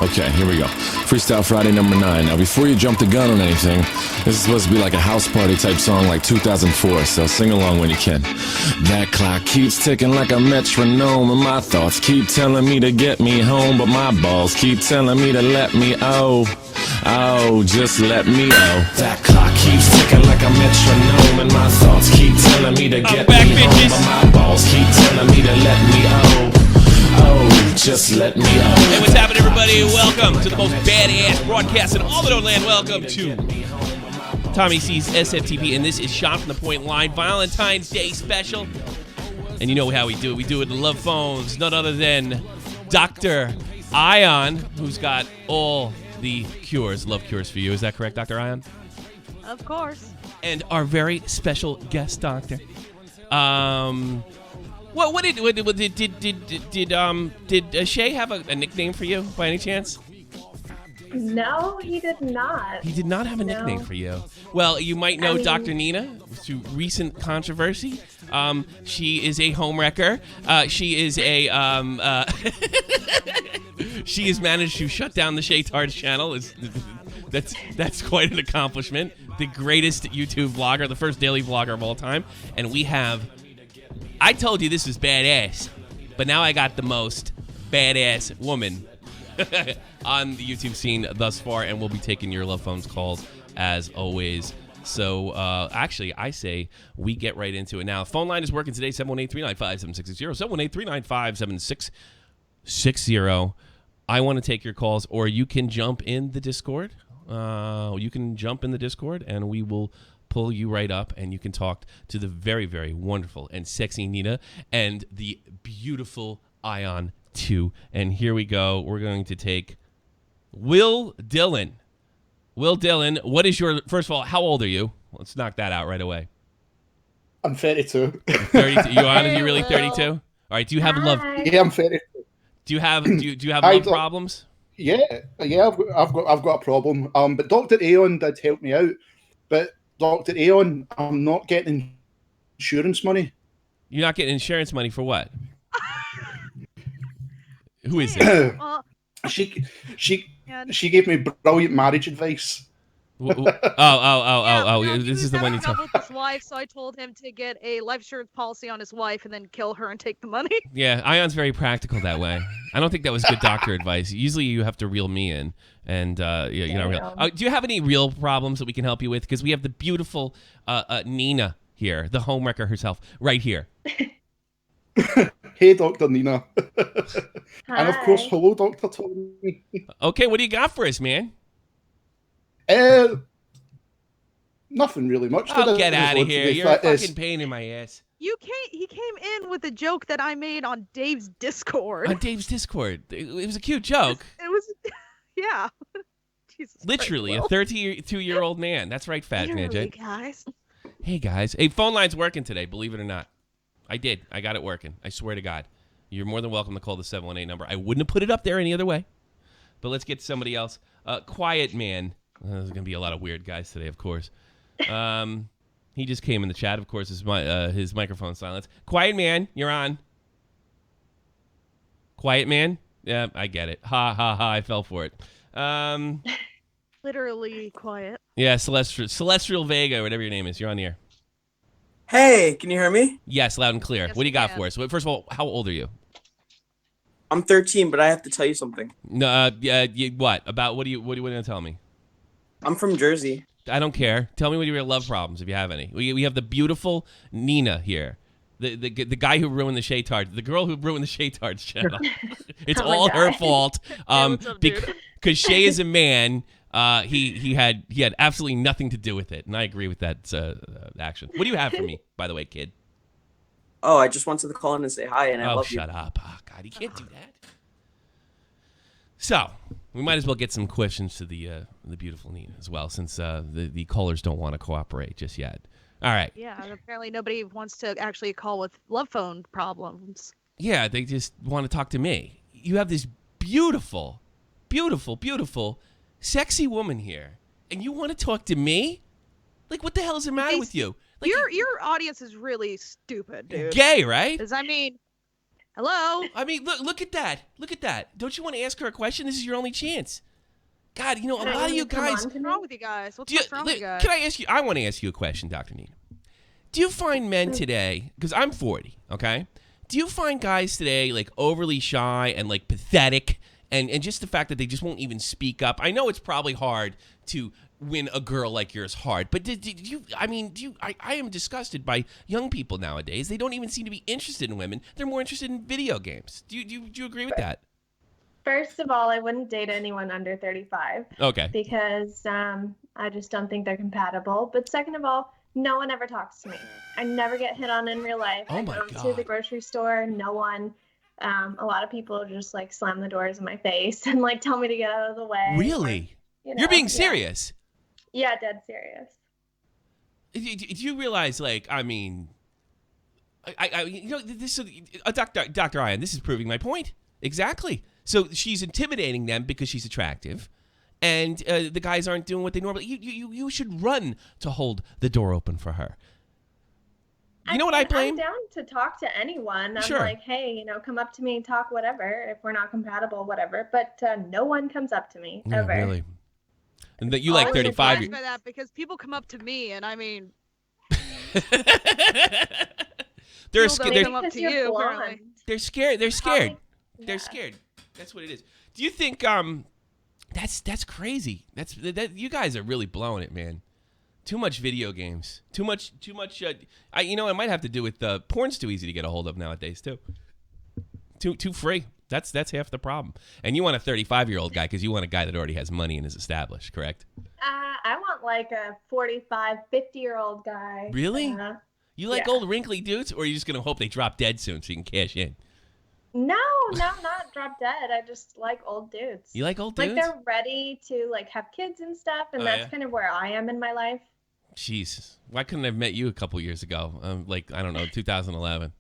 Okay, here we go. Freestyle Friday number 9. Now, before you jump the gun on anything, this is supposed to be like a house party type song like 2004, so sing along when you can. That clock keeps ticking like a metronome, and my thoughts keep telling me to get me home, but my balls keep telling me to let me just let me That clock keeps ticking like a metronome, and my thoughts keep telling me to get me home, but my balls keep telling me to let me just let me Hey, what's happening, everybody? Welcome to the most badass broadcast in all the land. Welcome to Tommy C's SFTP, and this is Shot from the Point Line Valentine's Day special. And you know how we do it. We do it in love phones. None other than Dr. Ion, who's got all the cures, love cures for you. Is that correct, Dr. Ion? Of course. And our very special guest doctor. Did Shay have a nickname for you by any chance? No, he did not. He did not have a nickname for you. Well, you might know Dr. Nina through recent controversy. She is a homewrecker. She is a she has managed to shut down the Shaycarl channel. That's quite an accomplishment. The greatest YouTube vlogger, the first daily vlogger of all time, and we have. I told you this was badass, but now I got the most badass woman on the YouTube scene thus far, and we'll be taking your love phones calls as always. So, actually, I say we get right into it now. Phone line is working today, 718-395-7660, 718-395-7660. I want to take your calls, or you can jump in the Discord. And we will pull you right up, and you can talk to the very, very wonderful and sexy Nina and the beautiful Ion too. And here we go. We're going to take Will Dillon. Will Dillon, what is your, first of all, how old are you? Let's knock that out right away. I'm 32. 32. You on? Are you really 32? All right. Do you have love? Yeah, I'm 32. Do you have love problems? Yeah. I've got a problem. But Dr. E.O.H did help me out. But Dr. E.O.H, I'm not getting insurance money. You're not getting insurance money for what? Who is it? She gave me brilliant marriage advice. This is the one you told with his wife, so I told him to get a life insurance policy on his wife and then kill her and take the money. Yeah, Ion's very practical that way. I don't think that was good doctor advice. Usually you have to reel me in, and you're not real. Do you have any real problems that we can help you with? Because we have the beautiful Nina here, the homewrecker herself, right here. Hey, Dr. Nina. And of course, hello, Dr. Tommy. Okay, what do you got for us, man? Nothing really much. Oh, get out of here. You're a fucking pain in my ass. He came in with a joke that I made on Dave's Discord. On Dave's Discord. It was a cute joke. It was, yeah. Jesus literally, Christ, a 32-year-old man. That's right, Fat Man. Hey, guys. Hey, guys. Hey, phone line's working today, believe it or not. I did. I got it working. I swear to God. You're more than welcome to call the 718 number. I wouldn't have put it up there any other way. But let's get somebody else. Quiet Man. There's going to be a lot of weird guys today, of course. He just came in the chat. Of course, his microphone silence. Quiet Man, you're on. Quiet Man? Yeah, I get it. Ha, ha, ha. I fell for it. Literally quiet. Yeah, Celestial Vega, whatever your name is. You're on the air. Hey, can you hear me? Yes, loud and clear. Yes, what do you got can. for us? First of all, how old are you? I'm 13, but I have to tell you something. No, what? About what are you going to tell me? I'm from Jersey. I don't care. Tell me what your love problems, if you have any. We have the beautiful Nina here. The guy who ruined the Shaycarl, the girl who ruined the Shaycarl channel. It's all her fault. Because Shay is a man. He had absolutely nothing to do with it, and I agree with that action. What do you have for me, by the way, kid? Oh, I just wanted to call in and say hi, and I love you. Oh, shut up. Oh, God, you can't do that. So, we might as well get some questions to the beautiful Nina as well, since the callers don't want to cooperate just yet. All right. Yeah, and apparently nobody wants to actually call with love phone problems. Yeah, they just want to talk to me. You have this beautiful, beautiful, beautiful, sexy woman here, and you want to talk to me? Like, what the hell is the matter with you? Like, your audience is really stupid, dude. Gay, right? I mean, Hello. I mean, look at that. Look at that. Don't you want to ask her a question? This is your only chance. God, you know, a lot of you guys. What's wrong with you guys? What's wrong with you guys? Can I ask you? I want to ask you a question, Dr. Nina. Do you find men today, because I'm 40, okay? Do you find guys today like overly shy and like pathetic and just the fact that they just won't even speak up? I know it's probably hard to win a girl like yours hard, but I am disgusted by young people nowadays. They don't even seem to be interested in women. They're more interested in video games. Do you agree with that? First of all, I wouldn't date anyone under 35. Okay. Because I just don't think they're compatible. But second of all, no one ever talks to me. I never get hit on in real life. Oh my I go God. to the grocery store, no one. A lot of people just like slam the doors in my face and like tell me to get out of the way. Really? Or, You're being serious? Yeah, dead serious. Do you realize, like, I mean, Dr. Ian, this is proving my point. Exactly. So she's intimidating them because she's attractive, and the guys aren't doing what they normally. You should run to hold the door open for her. You know what I blame? I'm down to talk to anyone. I'm Sure. like, hey, come up to me, talk, whatever. If we're not compatible, whatever. But no one comes up to me ever. Really? And that you like I'm 35. surprised by that because people come up to me and I mean, they're people don't scared. come up Because to you're you. blonde. Apparently. They're scared. They're scared. Yeah. They're scared. That's what it is. Do you think that's crazy? That you guys are really blowing it, man. Too much video games. Too much. It might have to do with porn's too easy to get a hold of nowadays too. Too free. That's half the problem. And you want a 35-year-old guy because you want a guy that already has money and is established, correct? I want like a 45, 50-year-old guy. Really? You like yeah. old wrinkly dudes, or are you just gonna hope they drop dead soon so you can cash in? No, not drop dead. I just like old dudes. You like old dudes? Like they're ready to like have kids and stuff, and that's kind of where I am in my life. Jeez, why couldn't I have met you a couple years ago? Like, I don't know, 2011,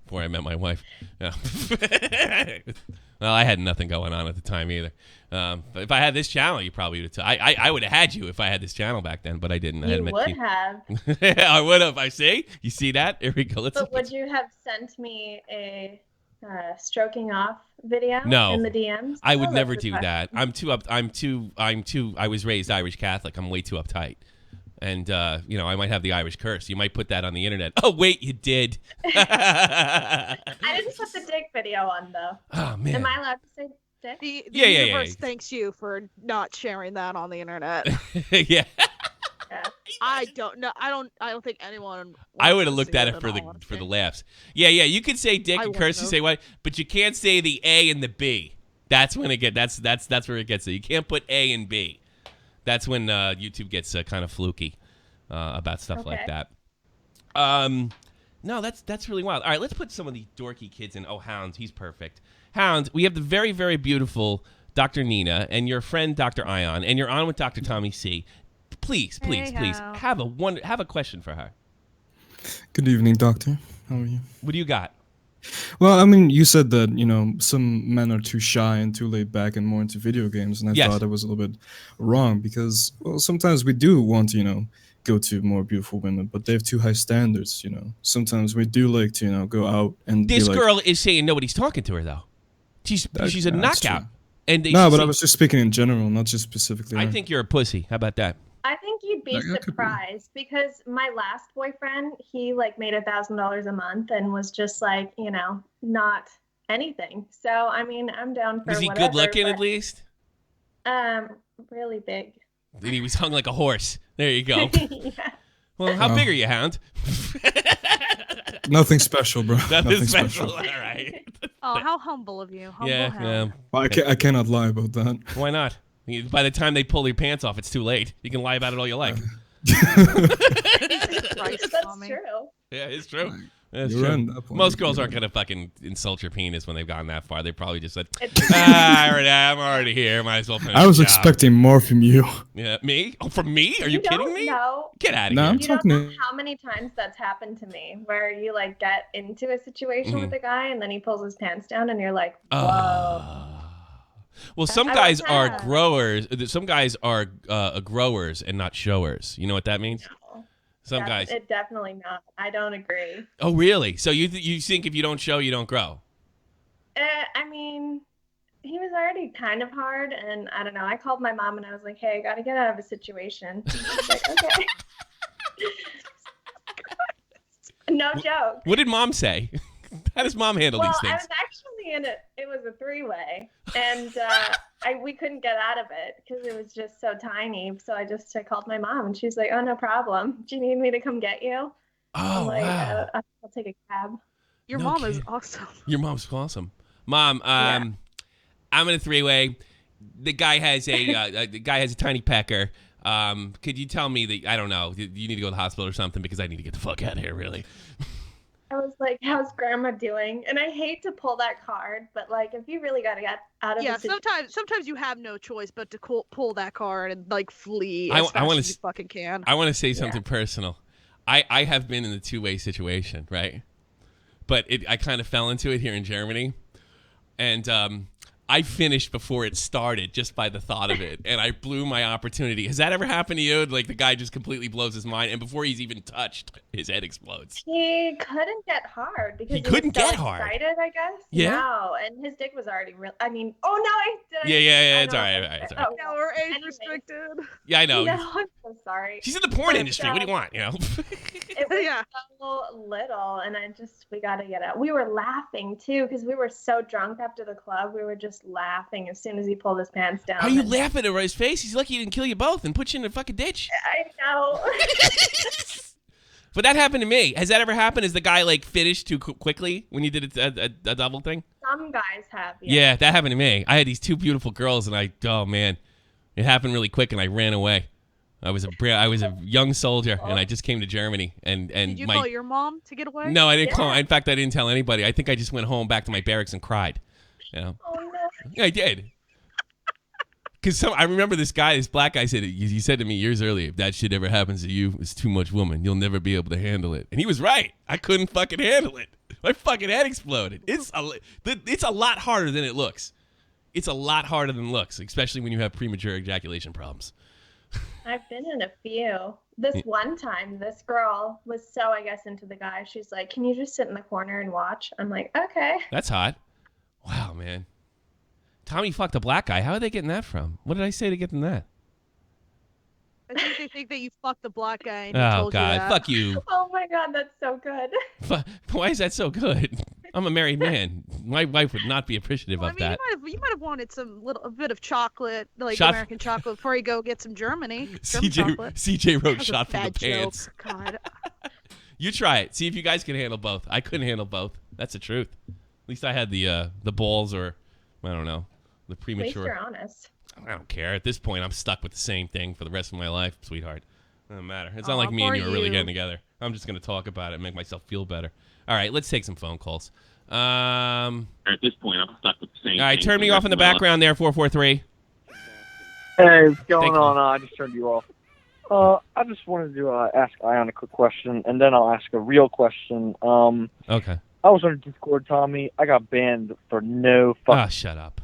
before I met my wife. Yeah. Well, I had nothing going on at the time either. But if I had this channel, you probably would have. I would have had you if I had this channel back then, but I didn't. I You hadn't met would you. have. I would have. I see. You see that? Here we go. But would you have sent me a stroking off video No. in the DMs? I would Oh, never that's do the that. I was raised Irish Catholic. I'm way too uptight. And, I might have the Irish curse. You might put that on the internet. Oh, wait, you did. I didn't put the dick video on, though. Oh, man. Am I allowed to say dick? The Yeah. universe thanks you for not sharing that on the internet. Yeah. I don't know. I don't think anyone. I wants would have to looked see at it it for all, the honestly. laughs. Yeah. You could say dick I and wouldn't curse and have. say what, but you can't say the A and the B. That's when it gets. That's where it gets. You can't put A and B. That's when YouTube gets kind of fluky about stuff like Okay. that. No, that's really wild. All right, let's put some of the dorky kids in. Oh, Hound, he's perfect. Hound, we have the very, very beautiful Dr. Nina and your friend Dr. Ion, and you're on with Dr. Tommy C. Please, Hey, Hal. have a question for her. Good evening, doctor. How are you? What do you got? Well, I mean, you said that, some men are too shy and too laid back and more into video games, and I Yes. thought it was a little bit wrong because, well, sometimes we do want to, go to more beautiful women, but they have too high standards, Sometimes we do like to, go out and This be like, girl is saying nobody's talking to her though. She's a That's knockout. true. And they No, should but say- I was just speaking in general, not just specifically. I her. think you're a pussy. How about that? I think you'd be That could be. surprised because my last boyfriend, he like made $1,000 a month and was just like, not anything. So I mean, I'm down for Was he whatever, good looking at but, least? really big. And he was hung like a horse. There you go. Yeah. Well, how Oh. big are you, Hound? Nothing special, bro. Nothing special. All right. Oh, how humble of you. Humble Yeah, Hal. yeah. Well, I cannot lie about that. Why not? By the time they pull your pants off, it's too late. You can lie about it all you like. Jesus Christ, That's Tommy. true. Yeah, it's true. That's You're true. right on that point. Most girls You're aren't right. gonna fucking insult your penis when they've gone that far. They probably just said, It's- I'm already here. Might as well finish I was the job." expecting more from you. Yeah, me? Oh, from me? Are you kidding don't me? know. Get out of No, here. I'm You don't talking know to how many times that's happened to me where you like get into a situation with a guy and then he pulls his pants down and you're like, whoa. Well, some I guys like are that. growers. Some guys are growers and not showers. You know what that means? Some guys. It definitely not. I don't agree. Oh, really? So you think if you don't show, you don't grow? I mean, he was already kind of hard, and I don't know. I called my mom and I was like, "Hey, I got to get out of a situation." She's like, "Okay." No joke. What did mom say? How does mom handle these I things? was actually in it. It was a three-way, and we couldn't get out of it because it was just so tiny. So I called my mom, and she's like, "Oh, no problem. Do you need me to come get you?" I'm Oh, like, wow. I'll take a cab. Your No mom is kidding. awesome. Your mom's awesome. Mom, I'm in a three-way. The guy has a tiny pecker. Could you tell me that, I don't know, you need to go to the hospital or something because I need to get the fuck out of here, really. I was like, "How's Grandma doing?" And I hate to pull that card, but like, if you really got to get out of Yeah, the situation, sometimes you have no choice but to pull that card and like flee I as fast wanna as you fucking can. I want to say something personal. I have been in the two-way situation, right? But I kind of fell into it here in Germany. And I finished before it started just by the thought of it. And I blew my opportunity. Has that ever happened to you? Like the guy just completely blows his mind. And before he's even touched, his head explodes. he couldn't get hard because He couldn't was so get hard. excited, I guess. Yeah? No, and his dick was already real. I mean, oh no, I did. Yeah, I it's know. all right. It's all right. No, we're age Anyways. restricted. Yeah, I know. No, I'm so sorry. She's in the porn But, industry. What do you want, you know? It was Yeah. so little, and we got to get out. We were laughing too because we were so drunk after the club. We were just laughing as soon as he pulled his pants down. How are you and- laughing at his face? He's lucky he didn't kill you both and put you in a fucking ditch. I know. But that happened to me. Has that ever happened? Is the guy like finished too quickly when you did a double thing? Some guys have. Yeah, that happened to me. I had these two beautiful girls, and oh man, it happened really quick, and I ran away. I was a young soldier, and I just came to Germany, and Did you call your mom to get away? No, I didn't call. In fact, I didn't tell anybody. I think I just went home back to my barracks and cried. You know? Oh no. Yeah, I did. Because I remember this black guy said, he said to me years earlier, if that shit ever happens to you, it's too much woman. You'll never be able to handle it. And he was right. I couldn't fucking handle it. My fucking head exploded. It's a lot harder than it looks. It's a lot harder than it looks, especially when you have premature ejaculation problems. I've been in a few. This one time, this girl was so, I guess, into the guy. She's like, "Can you just sit in the corner and watch?" I'm like, "Okay." That's hot. Wow, man. Tommy fucked a black guy. How are they getting that from? What did I say to get them that? I think they think that you fucked the black guy and he Oh, told you God. that. Fuck you. Oh my God, that's so good. Why is that so good? I'm a married man. My wife would not be appreciative Well, I of mean, that. you might have wanted a bit of chocolate, like Shot- American chocolate, before you go get some German chocolate. CJ wrote That was a shot from the bad joke. pants. God. You try it. See if you guys can handle both. I couldn't handle both. That's the truth. At least I had the balls, or I don't know, the At least premature. you're honest. I don't care. At this point, I'm stuck with the same thing for the rest of my life, sweetheart. Doesn't matter. It's not Aw, like me and poor you are really you. getting together. I'm just going to talk about it and make myself feel better. All right, let's take some phone calls. All At this point, I'm stuck with the same. right, thing turn for me the off rest in the of my life. background there, 443. Hey, what's going Thank you. on? I just turned you off. I just wanted to ask Ion a quick question, and then I'll ask a real question. Okay. I was on Discord, Tommy. I got banned for no fucking... Ah, shut up.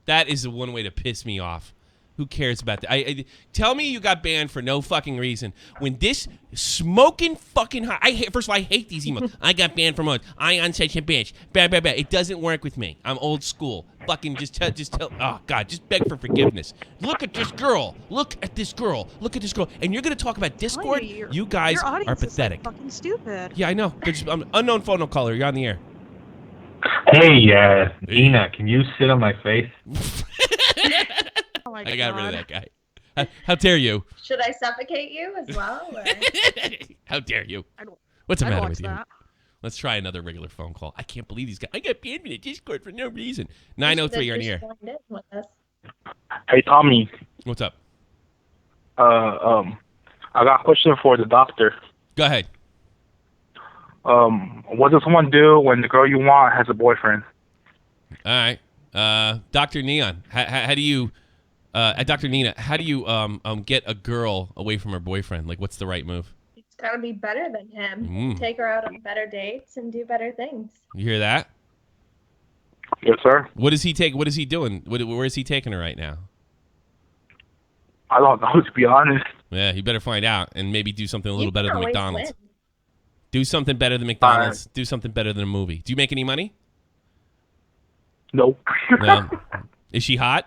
That is the one way to piss me off. Who cares about that? Tell me you got banned for no fucking reason. When this smoking fucking hot... First of all, I hate these emails. I got banned from Ion such a bitch. Bad. It doesn't work with me. I'm old school. Fucking just tell... Oh, God, just beg for forgiveness. Look at this girl. Look at this girl. And you're going to talk about Discord? You guys your audience are pathetic. Is like fucking stupid. Yeah, I know. Unknown phone caller. You're on the air. Hey, Dina, can you sit on my face? Oh my I got rid of God. that guy. How dare you? Should I suffocate you as well? Or? How dare you? I'd- What's the I'd matter watch with you? that. Let's try another regular phone call. I can't believe these guys. I got banned in the Discord for no reason. 903, you're on the air. With us. Hey, Tommy. What's up? I got a question for the doctor. Go ahead. What does someone do when the girl you want has a boyfriend? All right. Dr. Neon, how do you... Dr. Nina, how do you get a girl away from her boyfriend? Like, what's the right move? It's got to be better than him. Take her out on better dates and do better things. You hear that? Yes, sir. What is he doing? Where is he taking her right now? I don't know, to be honest. Yeah, you better find out and maybe do something a little You better can than always McDonald's. win. Do something better than McDonald's. Do something better than a movie. Do you make any money? Nope. No. Is she hot?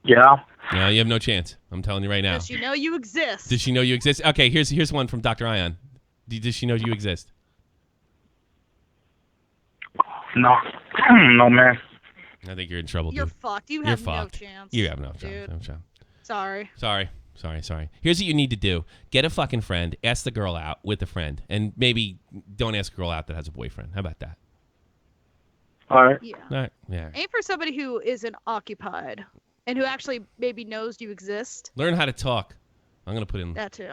Yeah. No, you have no chance. I'm telling you right now. Does she know you exist? Does she know you exist? Okay, here's one from Dr. Ion. Does she know you exist? No. No, man. I think you're in trouble, You're dude. fucked. You You're have fucked. no chance. You have no dude. chance. Sorry. Sorry. Here's what you need to do. Get a fucking friend. Ask the girl out with a friend. And maybe don't ask a girl out that has a boyfriend. How about that? All right. Yeah. All right. Yeah. Aim for somebody who isn't occupied and who actually maybe knows you exist. Learn how to talk. I'm going to put in... That too.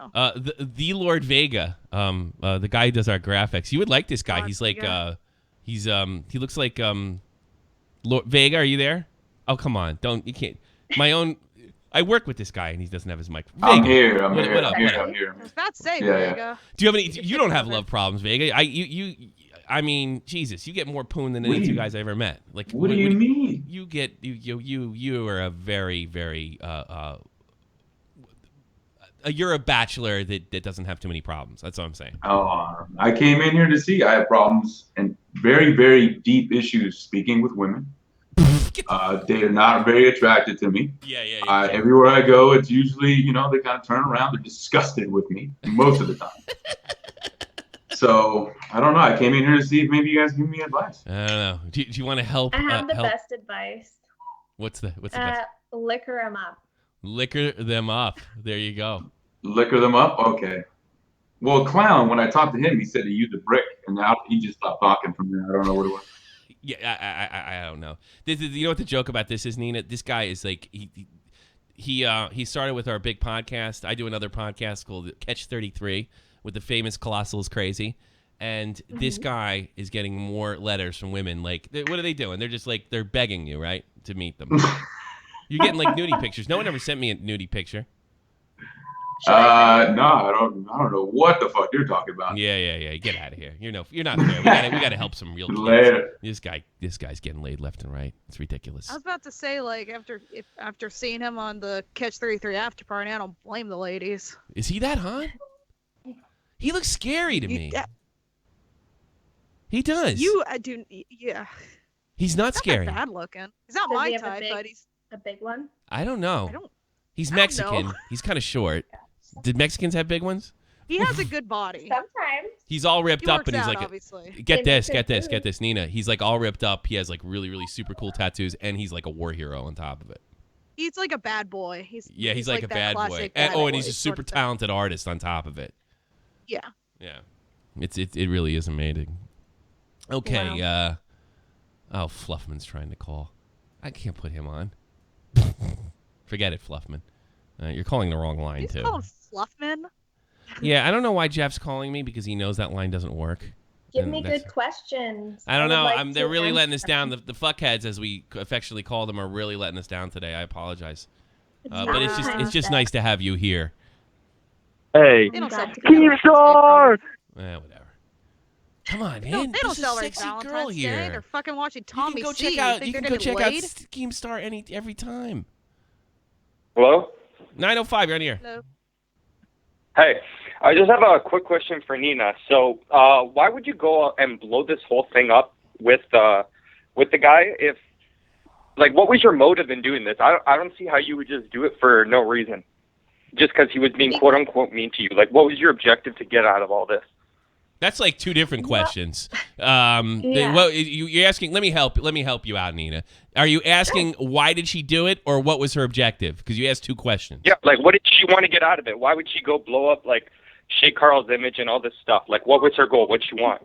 The Lord Vega, the guy who does our graphics. You would like this guy. Lord He's like... Vega. He looks like... Lord Vega, are you there? Oh, come on. You can't... I work with this guy, and he doesn't have his mic. Vega. I'm here. What up? I'm here. I was about to say, Yeah, Vega. Do you have any? You don't have love problems, Vega. I mean, Jesus, you get more poon than any two guys I ever met. Like, What do you mean? You are a very, very you're a bachelor that doesn't have too many problems. That's all I'm saying. Oh, I came in here to see. I have problems and very, very deep issues speaking with women. They are not very attracted to me. Yeah. Everywhere I go, it's usually, they kind of turn around. They're disgusted with me most of the time. So, I don't know. I came in here to see if maybe you guys give me advice. I don't know. Do you want to help? I have the help? best advice. What's the best? Liquor them up. Liquor them up. There you go. Liquor them up? Okay. Well, Clown, when I talked to him, he said he used a brick, and now he just stopped talking from there. I don't know what it was. Yeah, I don't know. You know what the joke about this is, Nina? This guy is like he started with our big podcast. I do another podcast called Catch 33 with the famous Colossal's Crazy, and this guy is getting more letters from women. Like, what are they doing? They're just like they're begging you, right, to meet them. You're getting like nudie pictures. No one ever sent me a nudie picture. No, I don't know what the fuck you're talking about. Yeah. Get out of here. You're not fair. We gotta help some real kids. Later. This guy's getting laid left and right. It's ridiculous. I was about to say, like, after seeing him on the Catch 33 after party, I don't blame the ladies. Is he that hot? He looks scary to me. He does. I do. Yeah. He's not scary. Not bad looking. He's not Does my he have type, but he's a big one. I don't know. He's I don't Mexican. know. He's kind of short. Did Mexicans have big ones? He has a good body. Sometimes. He's all ripped He up works and he's out, like, obviously. get They this, make good food. Nina. He's like all ripped up. He has like really, really super cool tattoos, and he's like a war hero on top of it. He's like a bad boy. He's like a that bad boy. classic And, bad and boy he's a sort super of thing. talented artist on top of it. Yeah. Yeah. It really is amazing. Okay. Fluffman's trying to call. I can't put him on. Forget it, Fluffman. You're calling the wrong line, He's too. called Fluffman. Yeah, I don't know why Jeff's calling me because he knows that line doesn't work. Give And me that's- good questions. I don't would know. like They're to really letting us answer down. them. The fuckheads, as we affectionately call them, are really letting us down today. I apologize. But it's Valentine's just Day. nice to have you here. Hey, They don't sell Keemstar! Whatever. Come on, They man. don't There's a celebrate sexy girl Valentine's Day. here. They're fucking watching Tommy You C. can Think go they're check getting out laid? Keemstar every time. Hello? 905, you're on here. Hello. Hey, I just have a quick question for Nina. So, why would you go and blow this whole thing up with the guy? If, like, what was your motive in doing this? I don't see how you would just do it for no reason, just because he was being quote unquote mean to you. Like, what was your objective to get out of all this? That's like two different questions. Yeah. Well, you're asking. Let me help you out, Nina. Are you asking why did she do it, or what was her objective? Because you asked two questions. Yeah, like, what did she want to get out of it? Why would she go blow up, like, Shaycarl's image and all this stuff? Like, what was her goal? What'd she want?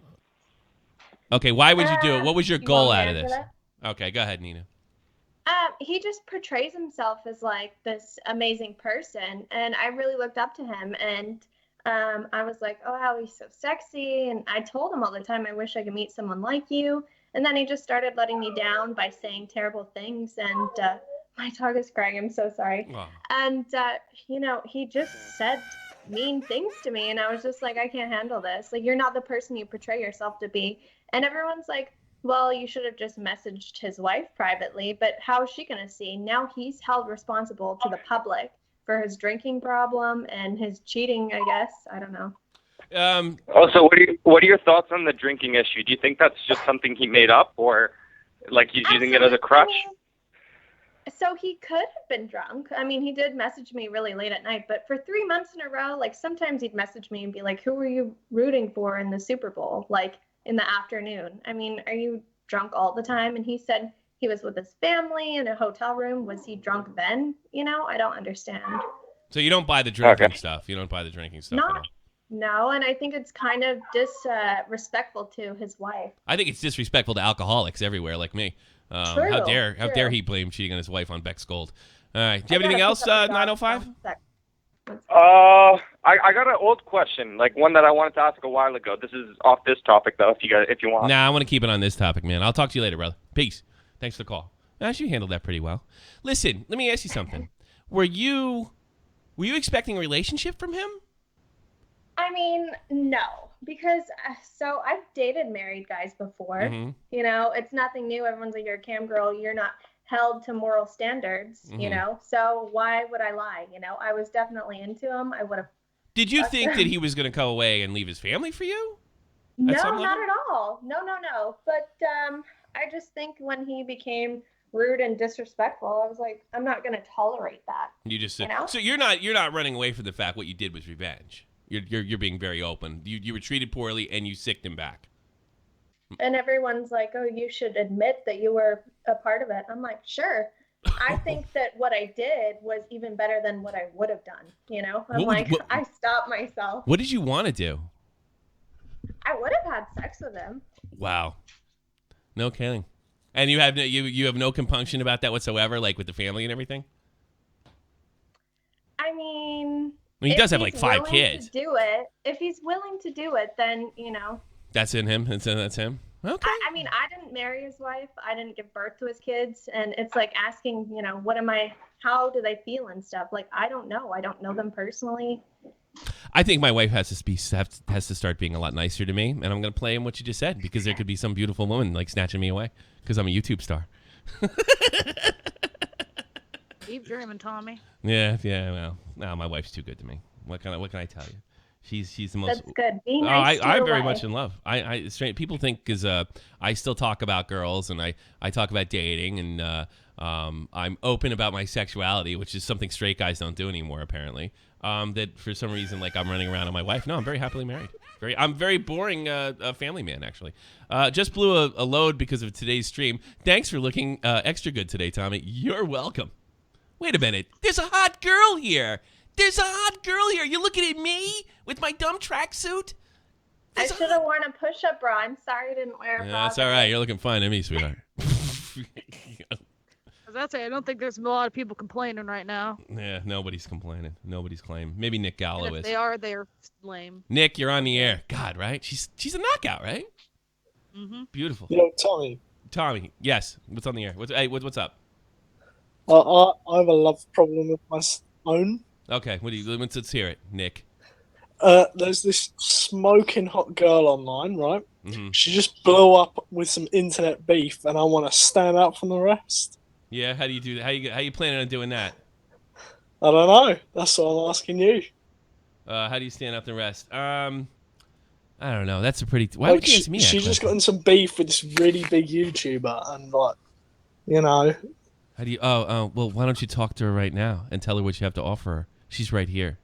Okay, why would you do it? What was your You goal want me out of to this? answer Okay, go ahead, Nina. He just portrays himself as like this amazing person, and I really looked up to him. And I was like, oh, how he's so sexy. And I told him all the time, I wish I could meet someone like you. And then he just started letting me down by saying terrible things. And my dog is crying. I'm so sorry. Oh. And, he just said mean things to me. And I was just like, I can't handle this. Like, you're not the person you portray yourself to be. And everyone's like, well, you should have just messaged his wife privately. But how is she going to see? Now he's held responsible to the public for his drinking problem and his cheating, I guess. I don't know. So what are your thoughts on the drinking issue? Do you think that's just something he made up, or like he's using it as a crutch? So he could have been drunk. I mean, he did message me really late at night, but for 3 months in a row, like sometimes he'd message me and be like, "Who were you rooting for in the Super Bowl?" Like in the afternoon. I mean, are you drunk all the time? And he said he was with his family in a hotel room. Was he drunk then? You know, I don't understand. So you don't buy the drinking stuff. You don't buy the drinking stuff at all. No, and I think it's kind of disrespectful to his wife. I think it's disrespectful to alcoholics everywhere, like me. True, how dare he blame cheating on his wife on Beck's Gold? All right. Do you have anything else, 905? I got an old question, like one that I wanted to ask a while ago. This is off this topic, though, if you want. Nah, I want to keep it on this topic, man. I'll talk to you later, brother. Peace. Thanks for the call. Actually, you handled that pretty well. Listen, let me ask you something. Were you expecting a relationship from him? I mean, no, because so I've dated married guys before. Mm-hmm. You know, it's nothing new. Everyone's like, you're a cam girl. You're not held to moral standards, you know? So why would I lie? You know, I was definitely into him. I would have. Did you think that he was going to go away and leave his family for you? No, not at all. No. But I just think when he became rude and disrespectful, I was like, I'm not going to tolerate that. You just you know? So you're not running away from the fact what you did was revenge. You're being very open. You were treated poorly and you sicked him back. And everyone's like, oh, you should admit that you were a part of it. I'm like, sure. I think that what I did was even better than what I would have done. You know, I stopped myself. What did you want to do? I would have had sex with him. Wow. No kidding. And you have no compunction about that whatsoever, like with the family and everything? I mean, he does have like 5 kids. If he's willing to do it, then, you know. That's in him. That's him. Okay. I mean, I didn't marry his wife. I didn't give birth to his kids. And it's like asking, you know, how do they feel and stuff? Like, I don't know. I don't know them personally. I think my wife has to start being a lot nicer to me. And I'm going to play in what you just said because there could be some beautiful woman like snatching me away because I'm a YouTube star. Keep dreaming, Tommy. Yeah. Well, no, my wife's too good to me. What can I tell you? She's the most. That's good. Be nice to I'm your very wife. much in love. People think because I still talk about girls and I talk about dating and I'm open about my sexuality, which is something straight guys don't do anymore apparently. That for some reason like I'm running around on my wife. No, I'm very happily married. I'm very boring family man actually. Just blew a load because of today's stream. Thanks for looking extra good today, Tommy. You're welcome. Wait a minute. There's a hot girl here. You're looking at me with my dumb tracksuit? I should have worn a push-up bra. I'm sorry I didn't wear a bra. That's all right. You're looking fine to me, sweetheart. I don't think there's a lot of people complaining right now. Yeah, nobody's complaining. Nobody's claiming. Maybe Nick Gallo And if is. they are, they're lame. Nick, you're on the air. God, right? She's a knockout, right? Mm-hmm. Beautiful. Yo, Tommy. Tommy, yes. What's on the air? What's up? I have a love problem with my own. Okay, let's hear it, Nick. There's this smoking hot girl online, right? Mm-hmm. She just blew up with some internet beef, and I want to stand out from the rest. Yeah, how do you do that? How you planning on doing that? I don't know. That's what I'm asking you. How do you stand out the rest? I don't know. That's a pretty. Why would you ask me? She just got in some beef with this really big YouTuber, and like, you know. How do you? Well, why don't you talk to her right now and tell her what you have to offer her? She's right here.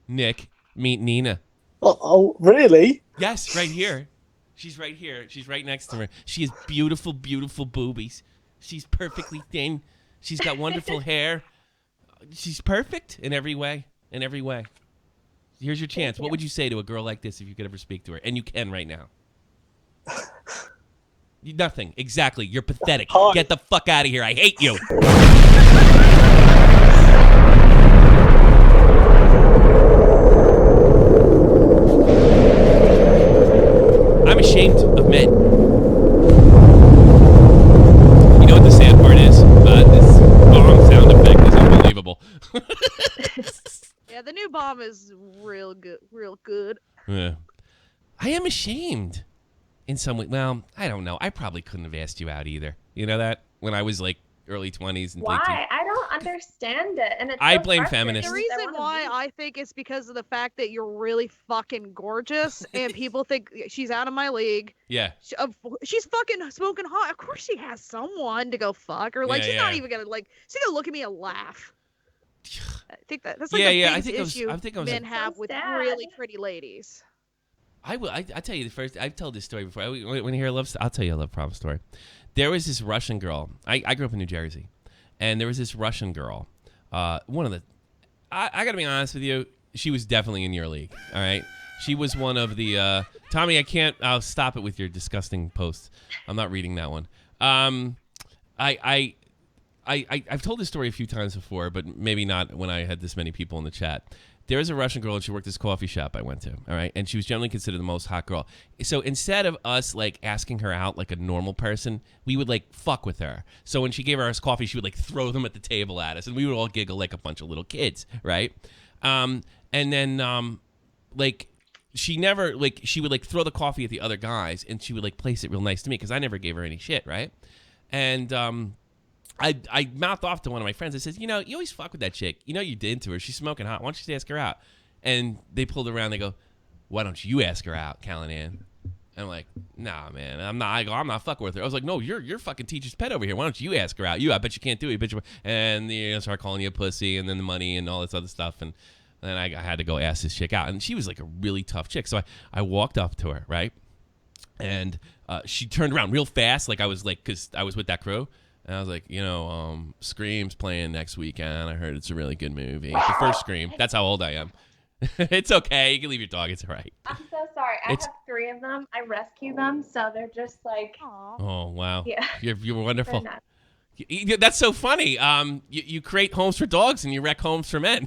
Nick, meet Nina. Oh, really? Yes, right here. She's right here. She's right next to her. She has beautiful, beautiful boobies. She's perfectly thin. She's got wonderful hair. She's perfect in every way. In every way. Here's your chance. What would you say to a girl like this if you could ever speak to her? And you can right now. Nothing. Exactly. You're pathetic. Hi. Get the fuck out of here. I hate you. I'm ashamed of men. You know what the sad part is? This bomb sound effect is unbelievable. Yeah, the new bomb is real good. Yeah. I am ashamed in some way. Well, I don't know. I probably couldn't have asked you out either. You know that? When I was like early 20s and late Why? teens. I don't understand it, and it's I so blame frustrating feminists. The because reason why I think it's because of the fact that you're really fucking gorgeous, and people think she's out of my league. Yeah. She's fucking smoking hot. Of course she has someone to go fuck her. Like, Yeah, she's not yeah. even gonna, like, she's gonna look at me and laugh. I think that's like Yeah, the yeah, I biggest think I was- issue I think I was- men have with sad. really pretty ladies. I tell you the first. I've told this story before. When you hear a love, I'll tell you a love problem story. There was this Russian girl. I grew up in New Jersey, and there was this Russian girl. One of the. I gotta be honest with you. She was definitely in your league. All right. She was one of the. Tommy, I can't. I'll stop it with your disgusting posts. I'm not reading that one. I've told this story a few times before, but maybe not when I had this many people in the chat. There was a Russian girl, and she worked this coffee shop I went to, all right? And she was generally considered the most hot girl. So instead of us, like, asking her out like a normal person, we would, like, fuck with her. So when she gave us coffee, she would, like, throw them at the table at us, and we would all giggle like a bunch of little kids, right? And then, like, she never, like, she would, like, throw the coffee at the other guys, and she would, like, place it real nice to me because I never gave her any shit, right? And I mouthed off to one of my friends. I said, you know, you always fuck with that chick. You know you did to her. She's smoking hot. Why don't you just ask her out? And they pulled around. They go, why don't you ask her out, Callahan? And I'm like, nah, man. I'm not. I go, I'm not fucking with her. I was like, no, you're fucking teacher's pet over here. Why don't you ask her out? I bet you can't do it. Bitch. And they start calling you a pussy, and then the money and all this other stuff. And then I had to go ask this chick out. And she was like a really tough chick. So I walked up to her, right? And she turned around real fast. Like I was like, because I was with that crew. And I was like, you know, Scream's playing next weekend. I heard it's a really good movie. The first Scream. That's how old I am. It's okay. You can leave your dog. It's all right. I'm so sorry. I have 3 of them. I rescue them, so they're just like. Oh, wow. Yeah. You're wonderful. They're not. That's so funny. You create homes for dogs and you wreck homes for men.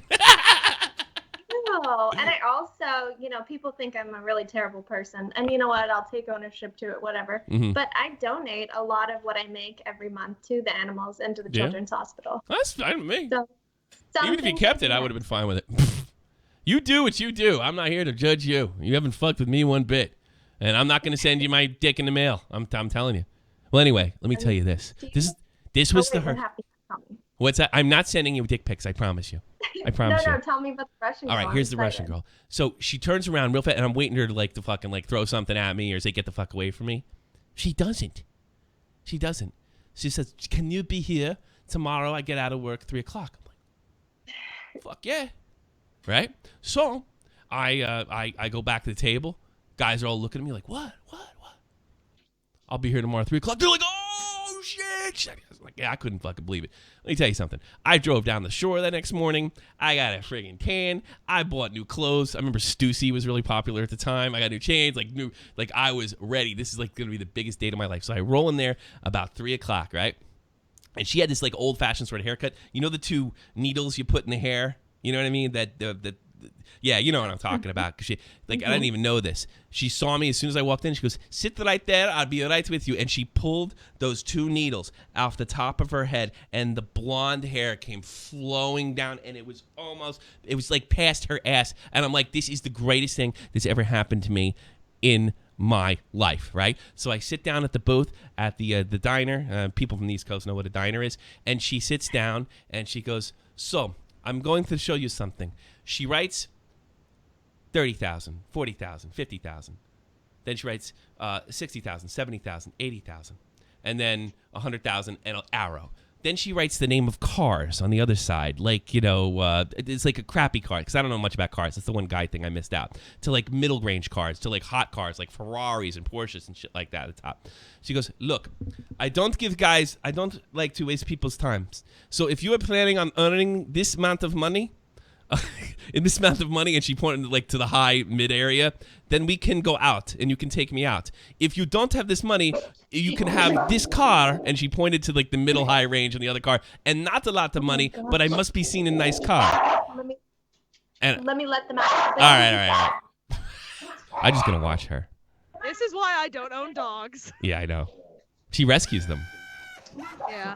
No, and I also, you know, people think I'm a really terrible person, and you know what? I'll take ownership to it, whatever. Mhm. But I donate a lot of what I make every month to the animals and to the Yeah. children's hospital. That's fine with me. So, Even if you kept it, I would have been fine with it. You do what you do. I'm not here to judge you. You haven't fucked with me one bit. And I'm not going to send you my dick in the mail. I'm telling you. Well, anyway, let me tell you this. This was the hurt. What's that? I'm not sending you dick pics. I promise you. I promise you. No, tell me about the Russian girl. All right, here's the Russian girl. So she turns around real fast, and I'm waiting her to fucking throw something at me or say, get the fuck away from me. She doesn't. She says, can you be here tomorrow? I get out of work 3 o'clock. I'm like, fuck yeah. Right? So I go back to the table. Guys are all looking at me like, what? I'll be here tomorrow 3 o'clock. They're like, oh, shit. I was like, yeah, I couldn't fucking believe it. Let me tell you something. I drove down the shore that next morning. I got a friggin' tan. I bought new clothes. I remember Stussy was really popular at the time. I got new chains, I was ready. This is going to be the biggest date of my life. So I roll in there about 3 o'clock, right? And she had this old-fashioned sort of haircut. You know the 2 needles you put in the hair? You know what I mean? Yeah, you know what I'm talking about. 'Cause I didn't even know this. She saw me as soon as I walked in. She goes, sit right there. I'll be right with you. And she pulled those 2 needles off the top of her head, and the blonde hair came flowing down, and it was like past her ass. And I'm like, this is the greatest thing that's ever happened to me in my life, right? So I sit down at the booth at the diner. People from the East Coast know what a diner is. And she sits down, and she goes, so I'm going to show you something. She writes 30,000, 40,000, 50,000. Then she writes 60,000, 70,000, 80,000. And then 100,000 and an arrow. Then she writes the name of cars on the other side. It's like a crappy car, because I don't know much about cars. That's the one guy thing I missed out. To middle range cars, to hot cars, like Ferraris and Porsches and shit like that at the top. She goes, look, I don't like to waste people's time. So if you are planning on earning this amount of money, and she pointed to the high mid area, then we can go out and you can take me out. If you don't have this money, you can have this car, and she pointed to the middle high range on the other car, and not a lot of money, but I must be seen in a nice car. Let me And let them out. all right. I'm just gonna watch her. This is why I don't own dogs. Yeah, I know. She rescues them. Yeah.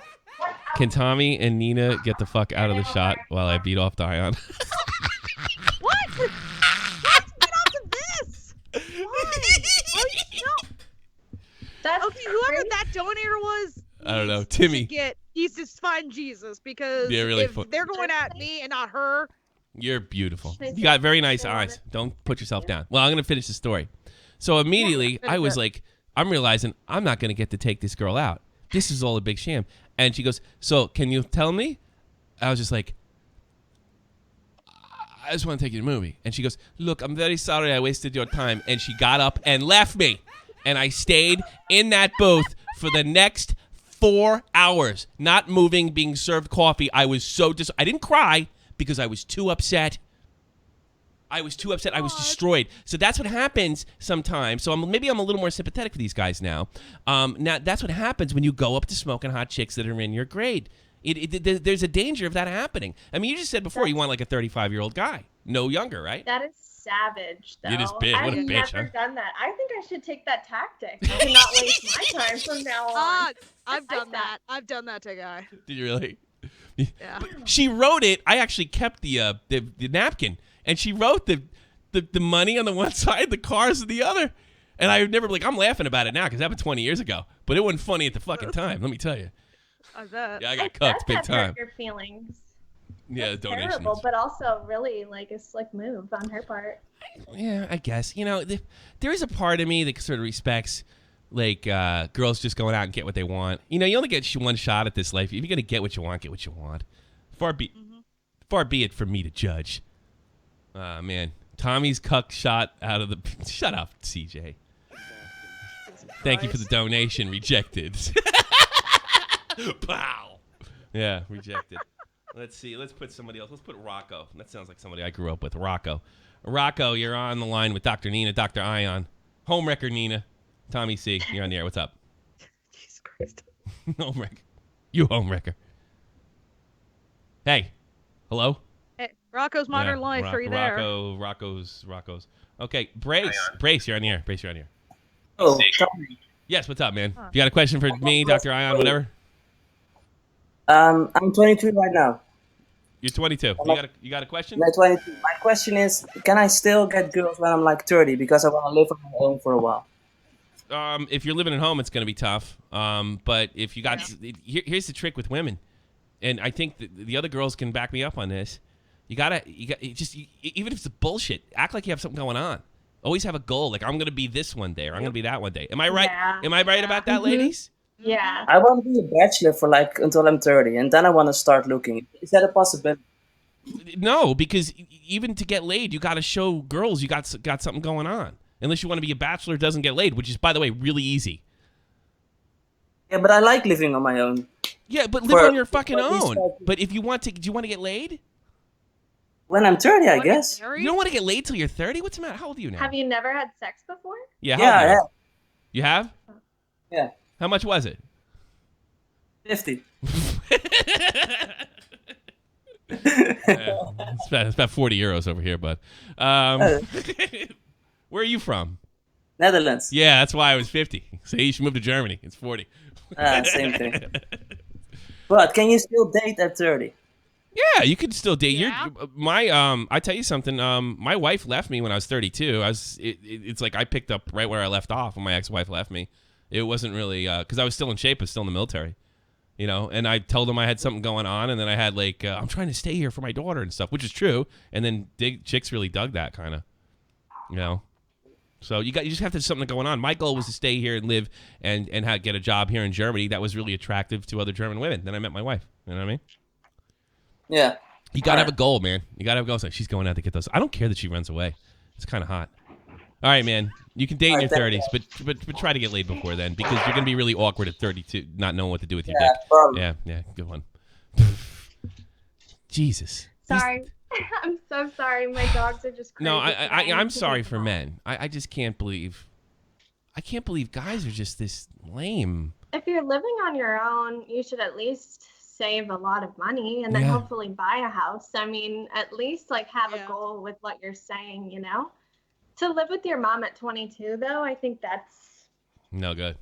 Can Tommy and Nina get the fuck out of the shot while I beat off Dion? What? Let's get on to this. Why? No. That's okay. Whoever that donator was. I don't know. needs Timmy. to get Jesus, find Jesus, because Yeah, really if they're going at me and not her. You're beautiful. You got very nice eyes. Don't put yourself down. Well, I'm going to finish the story. So immediately, I was like, I'm realizing I'm not going to get to take this girl out. This is all a big sham. And she goes, so can you tell me? I was just like, I just want to take you to the movie. And she goes, look, I'm very sorry I wasted your time. And she got up and left me. And I stayed in that booth for the next 4 hours, not moving, being served coffee. I was so I didn't cry because I was too upset. I was destroyed. So that's what happens sometimes. So maybe I'm a little more sympathetic for these guys now. Now that's what happens when you go up to smoking hot chicks that are in your grade. There's a danger of that happening. I mean, you just said before you want like a 35-year-old guy, no younger, right? That is savage, though. It is big. What a bitch, I've never done that. I think I should take that tactic to not waste my time from now on. I've done that. I've done that to a guy. Did you really? Yeah. She wrote it. I actually kept the napkin, and she wrote the money on the one side, the cars on the other. And I've never I'm laughing about it now because that happened 20 years ago, but it wasn't funny at the fucking time. Let me tell you. I bet. Yeah, I got cooked big time. Your feelings. Yeah, the donations. Terrible, but also really like a slick move on her part. Yeah, I guess. You know, there is a part of me that sort of respects like girls just going out and get what they want. You know, you only get one shot at this life. If you're gonna get what you want, get what you want. Far be it from me to judge. Man, Tommy's cuck shot out of the. Shut up, CJ. Thank you for the donation. Rejected. Pow. Yeah, rejected. Let's see. Let's put somebody else. Let's put Rocco. That sounds like somebody I grew up with. Rocco. Rocco, you're on the line with Dr. Nina, Dr. Ion. Homewrecker Nina. Tommy C, you're on the air. What's up? Jesus Christ. Homewrecker. You homewrecker. Hey. Hello? Hey, Rocco's Modern Life. Are you there? Rocco's. Okay, Brace, you're on the air. Brace, you're on the air. Oh, yes, what's up, man? You got a question for me, Dr. Ion, whatever? I'm 23 right now. You're 22. You got a question? I'm 22. My question is, can I still get girls when I'm like 30 because I want to live on my own for a while? If you're living at home, it's going to be tough. But if you got, here's the trick with women, and I think the other girls can back me up on this. You got even if it's bullshit, act like you have something going on. Always have a goal. Like I'm going to be this one day, or I'm going to be that one day. Am I right? Yeah. Am I right about that, ladies? Yeah. I want to be a bachelor for like until I'm 30, and then I want to start looking. Is that a possibility? No, because even to get laid, you got to show girls you got something going on. Unless you want to be a bachelor who doesn't get laid, which is, by the way, really easy. Yeah, but I like living on my own. Yeah, but live on your fucking own. But if you want to, do you want to get laid? When I'm 30, I guess. You don't want to get laid till you're 30? What's the matter? How old are you now? Have you never had sex before? Yeah, I have. You have? Yeah. How much was it? 50. It's about 40 euros over here, bud. Where are you from? Netherlands. Yeah, that's why I was 50. So you should move to Germany. It's 40. Same thing. But can you still date at 30? Yeah, you could still date. Yeah. I tell you something. My wife left me when I was 32. It's like I picked up right where I left off when my ex-wife left me. It wasn't really because I was still in shape. I was still in the military, you know. And I told them I had something going on, and then I had like I'm trying to stay here for my daughter and stuff, which is true. And then chicks really dug that kind of, you know. So you just have to have something going on. My goal was to stay here and live and get a job here in Germany that was really attractive to other German women. Then I met my wife. You know what I mean? Yeah. You gotta have a goal, man. You gotta have a goal. It's like she's going out to get those. I don't care that she runs away. It's kind of hot. All right, man. You can date in your 30s, but try to get laid before then because you're gonna be really awkward at 32, not knowing what to do with your dick. Probably. Yeah, good one. Jesus. Sorry. I'm so sorry. My dogs are just crazy. No, I'm sorry for men. I just can't believe. I can't believe guys are just this lame. If you're living on your own, you should at least save a lot of money and then hopefully buy a house. I mean, at least like have a goal with what you're saying, you know? To live with your mom at 22, though, I think that's no good.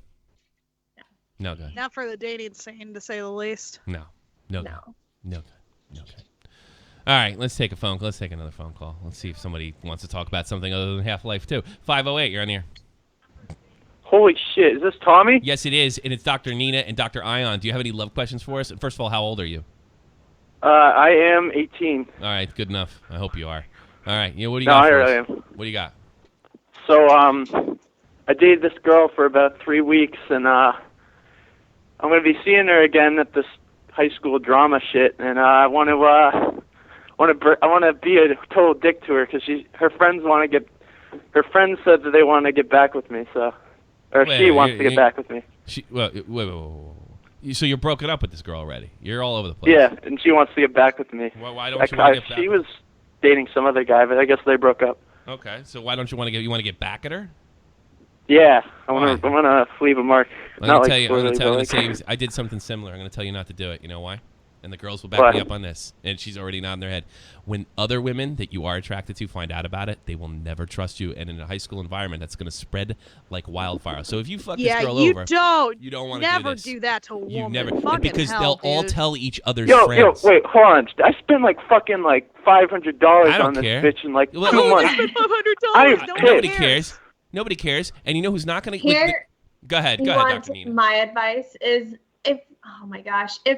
No good. Not for the dating scene, to say the least. No good. All right, let's take another phone call. Let's see if somebody wants to talk about something other than Half-Life 2. 508, you're on here. Holy shit, is this Tommy? Yes, it is, and it's Dr. Nina and Dr. Ion. Do you have any love questions for us? First of all, how old are you? I am 18. All right, good enough. I hope you are. All right, what do you No, got I for really us? am. What do you got? So, I dated this girl for about 3 weeks, and I'm gonna be seeing her again at this high school drama shit, and I want to be a total dick to her because her friends said that they want to get back with me, so she wants to get back with me. Wait. So you're broken up with this girl already? You're all over the place. Yeah, and she wants to get back with me. Well, why don't you want to get back? She was dating some other guy, but I guess they broke up. Okay, so why don't you want to get back at her? Yeah, I want to leave a mark. I'm gonna tell you. I did something similar. I'm gonna tell you not to do it. You know why? And the girls will back me up on this. And she's already nodding their head. When other women that you are attracted to find out about it, they will never trust you. And in a high school environment, that's gonna spread like wildfire. So if you fuck this girl over, you don't want to never do do that to a woman. You never, Fucking because hell, they'll all dude. tell each other's Yo, friends. wait, hold on. I spent like fucking like $500 on this care. bitch in like 2 Well, months. Nobody cares. Nobody cares. And you know who's not gonna? Here, Go ahead, you Dr. want Nina. my advice is if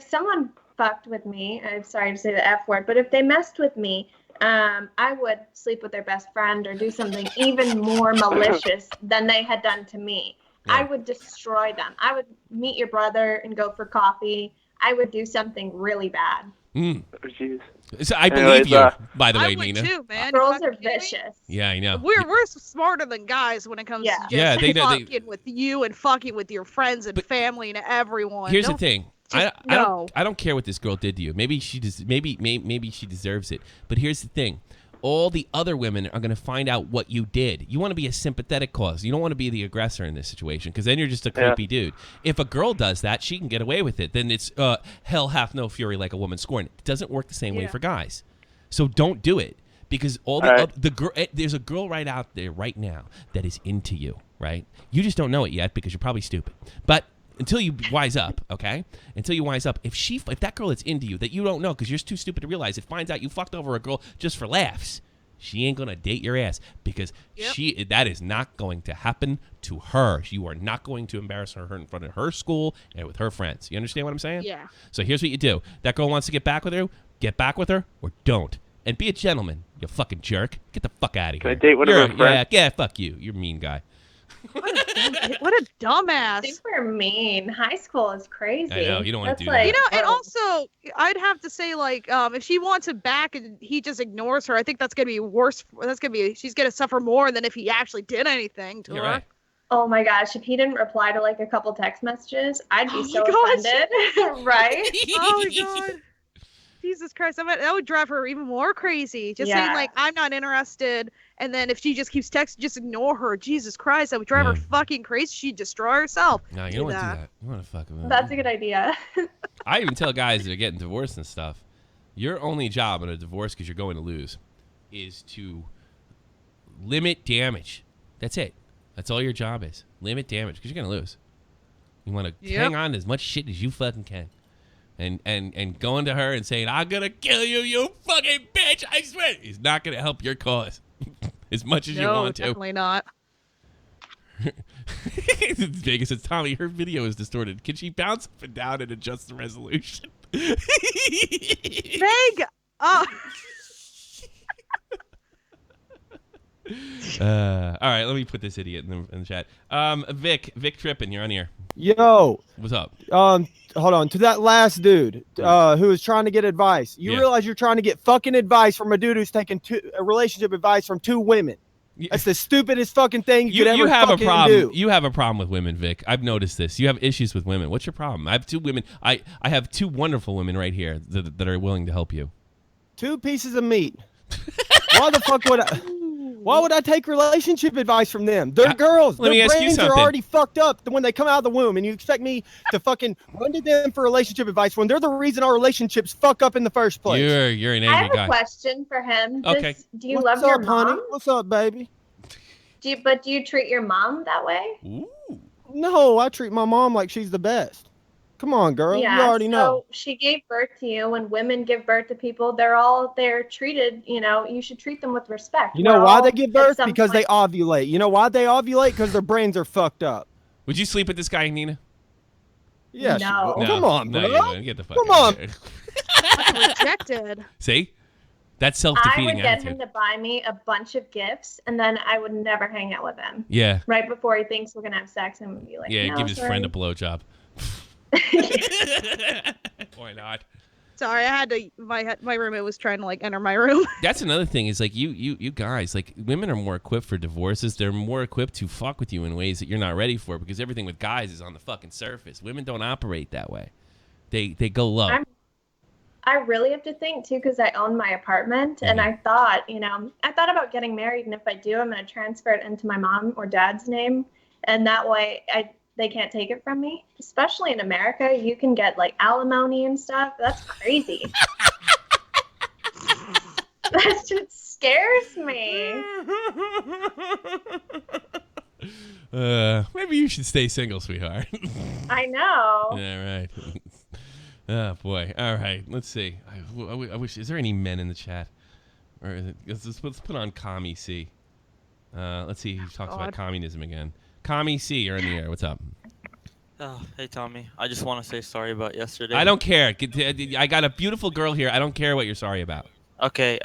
someone fucked with me, I'm sorry to say the F word, but if they messed with me, I would sleep with their best friend or do something even more malicious than they had done to me. Yeah. I would destroy them. I would meet your brother and go for coffee. I would do something really bad. So I believe you, by the way, I would Nina. too, man. Girls are vicious. Yeah, I know. We're smarter than guys when it comes to just they know- fucking with you and fucking with your friends and family and everyone. Here's the Don't- thing. just I don't care what this girl did to you. Maybe she deserves it. But here's the thing. All the other women are going to find out what you did. You want to be a sympathetic cause. You don't want to be the aggressor in this situation because then you're just a creepy dude. If a girl does that, she can get away with it. Then it's hell hath no fury like a woman scorned. It doesn't work the same way for guys. So don't do it because there's a girl right out there right now that is into you, right? You just don't know it yet because you're probably stupid. But until you wise up, okay? Until you wise up, if that girl that's into you that you don't know because you're too stupid to realize it, finds out you fucked over a girl just for laughs, she ain't gonna date your ass because that is not going to happen to her. You are not going to embarrass her in front of her school and with her friends. You understand what I'm saying? Yeah. So here's what you do. That girl wants to get back with you. Get back with her or don't. And be a gentleman, you fucking jerk. Get the fuck out of here. Can I date one of her friends? Yeah, fuck you. You're a mean guy. What a dumbass. Super mean. High school is crazy. I know, you don't want to do That's that. You know, and also, I'd have to say, like, if she wants it back and he just ignores her, I think that's gonna be worse. She's gonna suffer more than if he actually did anything to her. Right. Oh my gosh, if he didn't reply to like a couple text messages, I'd be so gosh. offended. Right? Oh my god. Jesus Christ, that would drive her even more crazy. Just saying, like, I'm not interested, and then if she just keeps texting, just ignore her. Jesus Christ, that would drive her fucking crazy. She'd destroy herself. No, you don't want to do that. You want to fuck with That's a good idea. I even tell guys that are getting divorced and stuff, your only job in a divorce, because you're going to lose, is to limit damage. That's it. That's all your job is. Limit damage, because you're going to lose. You want to hang on to as much shit as you fucking can. And going to her and saying, I'm going to kill you, you fucking bitch, I swear, is not going to help your cause as much as you want to. No, definitely not. Vegas says, Tommy, her video is distorted. Can she bounce up and down and adjust the resolution? Meg! All right, let me put this idiot in the chat. Vic Trippin, you're on here. Yo. What's up? Hold on. To that last dude who was trying to get advice. You realize you're trying to get fucking advice from a dude who's taking relationship advice from 2 women. That's the stupidest fucking thing you could ever fucking do. You have a problem with women, Vic. I've noticed this. You have issues with women. What's your problem? I have 2 women. I have 2 wonderful women right here that are willing to help you. 2 pieces of meat. Why the fuck would I? Why would I take relationship advice from them? They're girls. Let me Their ask you brains are something. already fucked up when they come out of the womb, and you expect me to fucking run to them for relationship advice when they're the reason our relationships fuck up in the first place. You're an I angry have guy. a question for him. Okay. Do you What's love your up, honey? mom? What's up, baby? Do you treat your mom that way? No, I treat my mom like she's the best. Come on, girl. Yeah, You already so know. she gave birth to you. When women give birth to people, they're treated, you should treat them with respect. You know We're why all they give at birth? some Because they point- ovulate. You know why they ovulate? Because their brains are fucked up. Would you sleep with this guy, Nina? Yeah. No. Come on, bro. No, you wouldn't. Get the fuck Come out on. of here. Rejected. See? That's I self-defeating would get attitude. him to buy me a bunch of gifts, and then I would never hang out with him. Yeah. Right before he thinks we're gonna have sex, and be like, Yeah, no, give his sorry. friend a blowjob. Why not? Sorry, I had to. My roommate was trying to like enter my room. That's another thing is like you guys, like women are more equipped for divorces. They're more equipped to fuck with you in ways that you're not ready for because everything with guys is on the fucking surface. Women don't operate that way. They go low. I really have to think too because I own my apartment, and I thought about getting married, and if I do, I'm gonna transfer it into my mom or dad's name, and that way they can't take it from me. Especially in America, you can get like alimony and stuff. That's crazy. That shit scares me. Maybe you should stay single, sweetheart. I know. Yeah, right. Oh boy. All right. Let's see. I wish. Is there any men in the chat? Or is it, let's put on Commie C. Let's see. He talks about communism again. Commie C, you're in the air. What's up? Oh, hey Tommy. I just want to say sorry about yesterday. I don't care. I got a beautiful girl here. I don't care what you're sorry about. Okay.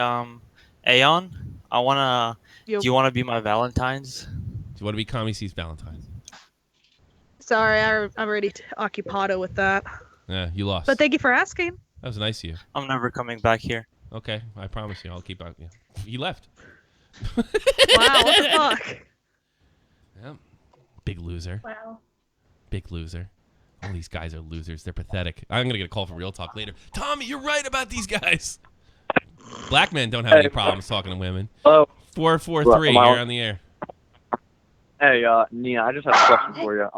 Aeon, I wanna. Do you want to be my Valentines? Do you want to be Commie C's Valentine? Sorry, I'm already occupado with that. Yeah, you lost. But thank you for asking. That was nice of you. I'm never coming back here. Okay, I promise you. I'll keep out. Yeah. He left. Wow, what the fuck? Yeah. Big loser. Wow. Big loser. All these guys are losers. They're pathetic. I'm going to get a call from Real Talk later. Tommy, you're right about these guys. Black men don't have any problems talking to women. Hello. 443, you're on the air. Hey, Nina, I just have a question for you.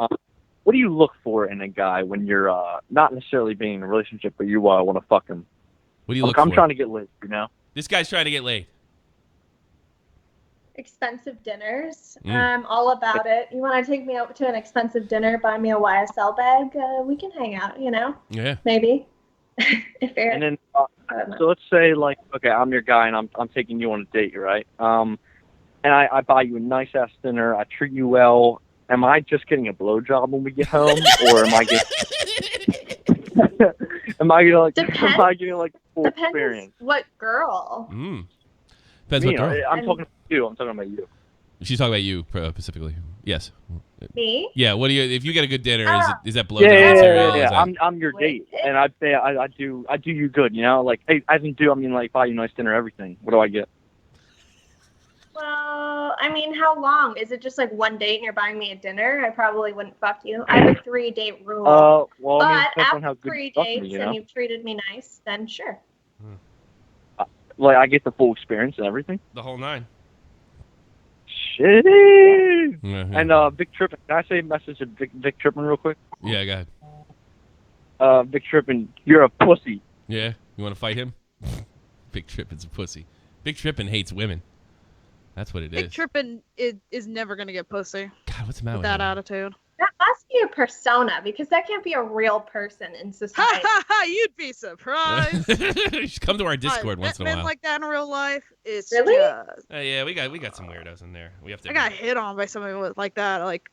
What do you look for in a guy when you're not necessarily being in a relationship, but you want to fuck him? What do you look for? I'm trying to get laid, you know? This guy's trying to get laid. Expensive dinners. I'm all about it. You want to take me out to an expensive dinner, buy me a YSL bag, we can hang out, you know? Yeah. Maybe. If you're, And then, so let's say, like, okay, I'm your guy, and I'm taking you on a date, right? And I buy you a nice-ass dinner, I treat you well. Am I just getting a blowjob when we get home, or am I getting... am I getting, like, full experience? What girl? Depends what girl. I'm talking about you. I'm talking about you. She's talking about you specifically. Yes. Me? Yeah. What do you? If you get a good dinner, is that blowjob Yeah. material? Is that- I'm your date, and I do you good, you know? Like, hey, I didn't do. I mean, like, buy you a nice dinner, everything. What do I get? Well, I mean, how long? Is it just like one date and you're buying me a dinner? I probably wouldn't fuck you. I have a 3-date rule. Well, I mean, it but depends on how after good 3 you fuck dates me, you know? and you've treated me nice, then sure. Like, I get the full experience and everything. The whole nine. Shit. Mm-hmm. And Vic Trippin, can I say a message to Vic Trippin real quick? Yeah, go ahead. Vic Trippin, you're a pussy. Yeah, you want to fight him? Big Trippin's a pussy. Big Trippin hates women. That's what it is. Big Trippin is never gonna get pussy. God, what's the matter with with that him? attitude? That must be a persona because that can't be a real person in society. You'd be surprised. You should come to our Discord once in a men while. like that in real life. It's Really? just... Yeah, we got some weirdos in there. We have to. I got hit on by somebody like that, like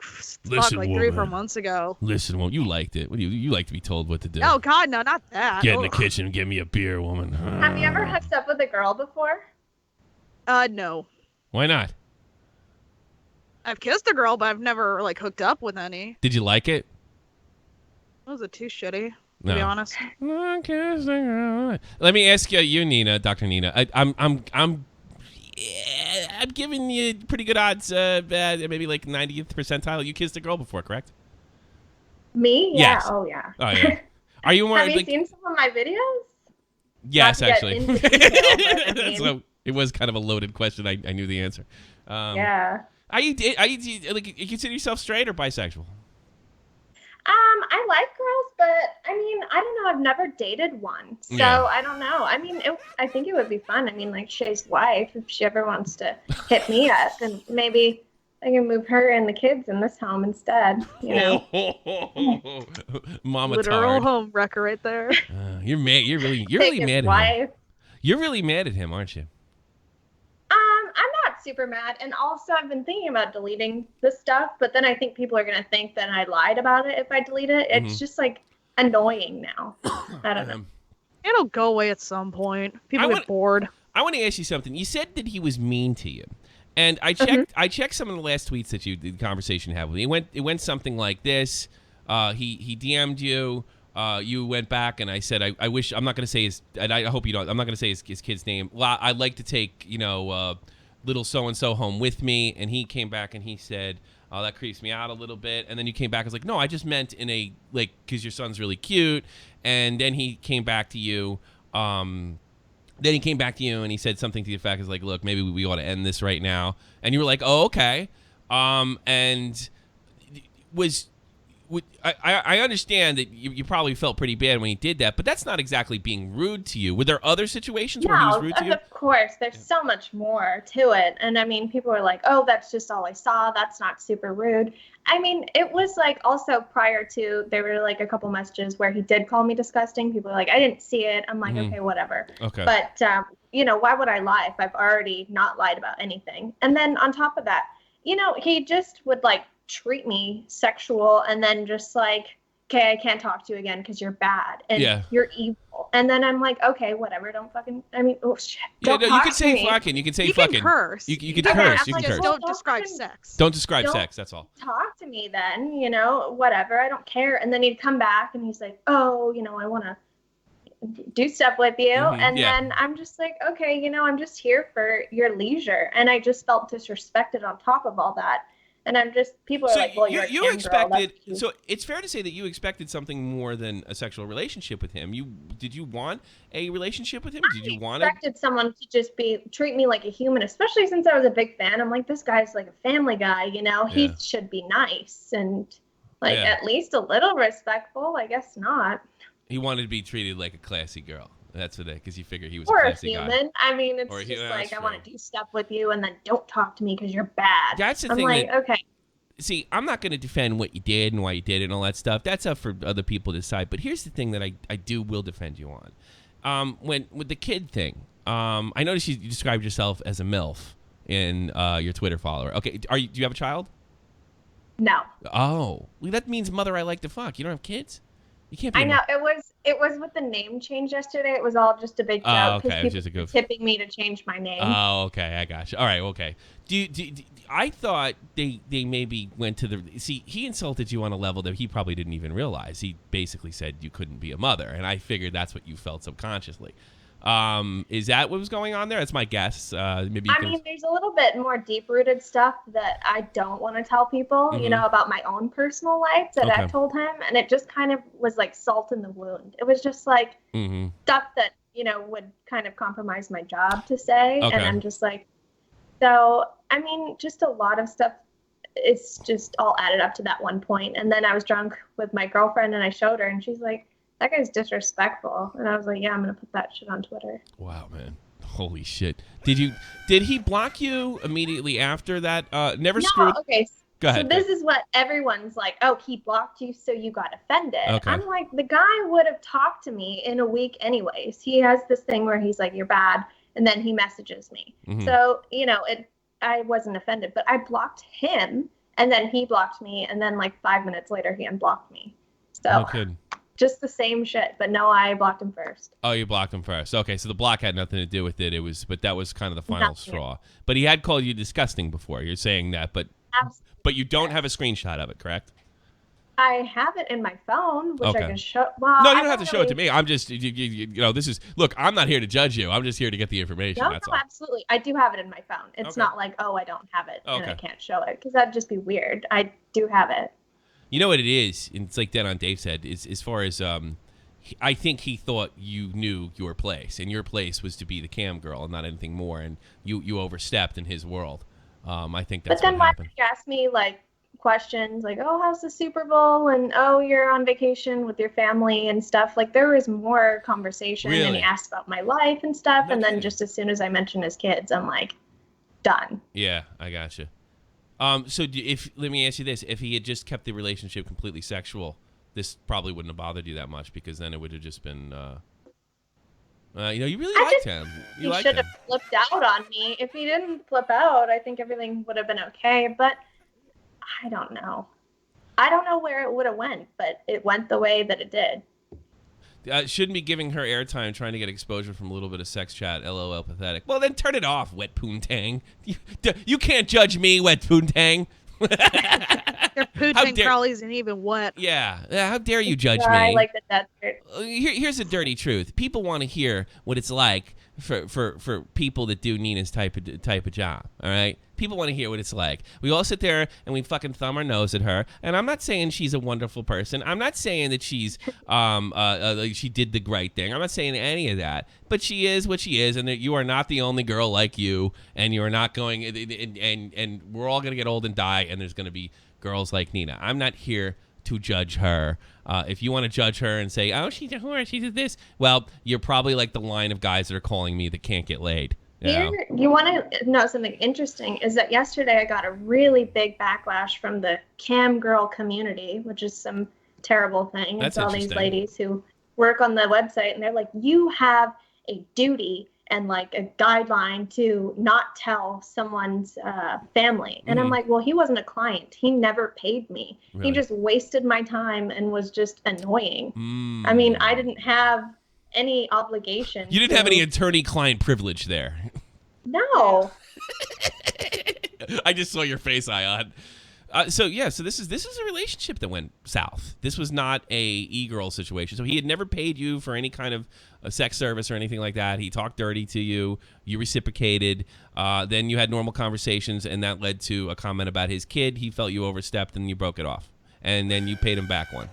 Listen, like 3 or 4 woman. months ago. Listen, well, you liked it. What do you like to be told what to do? Oh God, no, not that. Get in the Ugh. kitchen and get me a beer, woman. Have you ever hooked up with a girl before? No. Why not? I've kissed a girl, but I've never like hooked up with any. Did you like it? Was it too shitty? To No. be honest. Let me ask you, Nina, Dr. Nina. I'm giving you pretty good odds. Maybe like 90th percentile. You kissed a girl before, correct? Me? Yeah. Yes. Oh yeah. Oh yeah. Are you more Have you like? seen some of my videos? Yes, Not to get actually. into detail, but I mean- So it was kind of a loaded question. I knew the answer. Yeah. Are you like you consider yourself straight or bisexual? I like girls, but I mean, I don't know. I've never dated one, so Yeah. I don't know. I mean, I think it would be fun. I mean, like Shay's wife, if she ever wants to hit me up, then maybe I can move her and the kids in this home instead. You know, Mama Literal Tard. home wrecker right there. You're mad. You're really Take his mad at him. wife. You're really mad at him, aren't you? I'm not super mad. And also, I've been thinking about deleting this stuff, but then I think people are going to think that I lied about it if I delete it. It's just like annoying now. I don't know. It'll go away at some point. People get bored. I want to ask you something. You said that he was mean to you. And I checked I checked some of the last tweets that the conversation had with you. It went something like this. He DM'd you. You went back, and I said, I wish, I'm not going to say his, and I hope you don't, I'm not going to say his kid's name. Well, I'd like to take, little so-and-so home with me. And he came back and he said, oh, that creeps me out a little bit. And then you came back, I was like, no, I just meant in a, like, because your son's really cute. And then he came back to you. And he said something to the effect is like, look, maybe we ought to end this right now. And you were like, oh, okay. And I understand that you probably felt pretty bad when he did that, but that's not exactly being rude to you. Were there other situations where he was rude to you? Of course. There's so much more to it. And I mean, people are like, oh, that's just all I saw. That's not super rude. I mean, it was like also prior to, there were like a couple messages where he did call me disgusting. People are like, I didn't see it. I'm like, okay, whatever. Okay. But, why would I lie if I've already not lied about anything? And then on top of that, he just would like treat me sexual and then just like, okay, I can't talk to you again because you're bad and you're evil. And then I'm like, okay, whatever. Don't fucking, oh shit. Yeah, no, you can say fucking. You can say fucking. You can curse. You can curse. You can curse. Don't describe sex. Don't describe sex. That's all. Talk to me then, whatever. I don't care. And then he'd come back and he's like, oh, I want to do stuff with you. And then I'm just like, okay, I'm just here for your leisure. And I just felt disrespected on top of all that. And I'm just, people are like, well, you expected, so it's fair to say that you expected something more than a sexual relationship with him. Did you want a relationship with him? Did you want expected someone to just treat me like a human, especially since I was a big fan. I'm like, this guy's like a family guy, he should be nice and like at least a little respectful. I guess not. He wanted to be treated like a classy girl. That's what because you figure he was or a classy human. guy. I mean, it's just like, I want to do stuff with you and then don't talk to me because you're bad. That's the I'm thing. like, okay. See, I'm not going to defend what you did and why you did it and all that stuff. That's up for other people to decide. But here's the thing that I will defend you on. With the kid thing, I noticed you described yourself as a MILF in your Twitter follower. Okay, do you have a child? No. Oh, well, that means mother I like to fuck. You don't have kids? You can't be. I know it was with the name change yesterday. It was all just a big joke because people were tipping me to change my name. Oh, okay, I got you. All right, okay. I thought they maybe went to he insulted you on a level that he probably didn't even realize. He basically said you couldn't be a mother, and I figured that's what you felt subconsciously. Is that what was going on there? That's my guess. Maybe. I mean, there's a little bit more deep-rooted stuff that I don't want to tell people, about my own personal life that I told him, and it just kind of was like salt in the wound. It was just like stuff that would kind of compromise my job to say, and I'm just like, so I mean, just a lot of stuff. It's just all added up to that one point, and then I was drunk with my girlfriend, and I showed her, and she's like, that guy's disrespectful. And I was like, yeah, I'm going to put that shit on Twitter. Wow, man. Holy shit. Did he block you immediately after that? Never screwed? Okay. Go ahead. So this is what everyone's like, oh, he blocked you, so you got offended. Okay. I'm like, the guy would have talked to me in a week anyways. He has this thing where he's like, you're bad. And then he messages me. So, I wasn't offended, but I blocked him and then he blocked me. And then like 5 minutes later, he unblocked me. So. Okay. Just the same shit, but no, I blocked him first. Oh, you blocked him first. Okay, so the block had nothing to do with it. But that was kind of the final straw. But he had called you disgusting before. You're saying that, but you don't have a screenshot of it, correct? I have it in my phone, which I can show. Well, no, you don't have to show it to me. I'm just, this is. Look, I'm not here to judge you. I'm just here to get the information. No, that's all. Absolutely. I do have it in my phone. It's not like, oh, I don't have it and I can't show it because that'd just be weird. I do have it. You know what it is? And it's like Dead on Dave said, is as far as I think he thought you knew your place, and your place was to be the cam girl and not anything more, and you overstepped in his world. I think that's what happened. But then why would he ask me like questions like, oh, how's the Super Bowl? And oh, you're on vacation with your family and stuff. Like there was more conversation and he asked about my life and stuff. And then just as soon as I mentioned his kids, I'm like, done. Yeah, I got you. So let me ask you this: if he had just kept the relationship completely sexual, this probably wouldn't have bothered you that much because then it would have just been, You really liked him. He should have flipped out on me. If he didn't flip out, I think everything would have been okay. But I don't know. I don't know where it would have went, but it went the way that it did. Shouldn't be giving her airtime trying to get exposure from a little bit of sex chat. LOL, pathetic. Well, then turn it off, wet poontang. You can't judge me, wet poontang. Their poontang probably isn't even wet. Yeah, how dare you judge me? I like the desert. Here's the dirty truth. People want to hear what it's like for people that do Nina's type of job. All right, people want to hear what it's like. We all sit there and we fucking thumb our nose at her. And I'm not saying she's a wonderful person. I'm not saying that she's she did the right thing. I'm not saying any of that. But she is what she is, and that you are not the only girl like you. And you are not going. And we're all gonna get old and die. And there's gonna be girls like Nina. I'm not here to judge her. If you want to judge her and say, oh, she's a whore, she did this, well, you're probably like the line of guys that are calling me that can't get laid. You want to know something interesting is that yesterday I got a really big backlash from the cam girl community, which is some terrible thing. That's it's all these ladies who work on the website, and they're like, you have a duty and like a guideline to not tell someone's family. And I'm like, well, he wasn't a client. He never paid me. Really? He just wasted my time and was just annoying. I mean, I didn't have any obligation. You didn't have any attorney-client privilege there. No. I just saw your face, Ion. So this is a relationship that went south. This was not a e-girl situation. So he had never paid you for any kind of a sex service or anything like that. He talked dirty to you. You reciprocated. Then you had normal conversations, and that led to a comment about his kid. He felt you overstepped, and you broke it off. And then you paid him back one.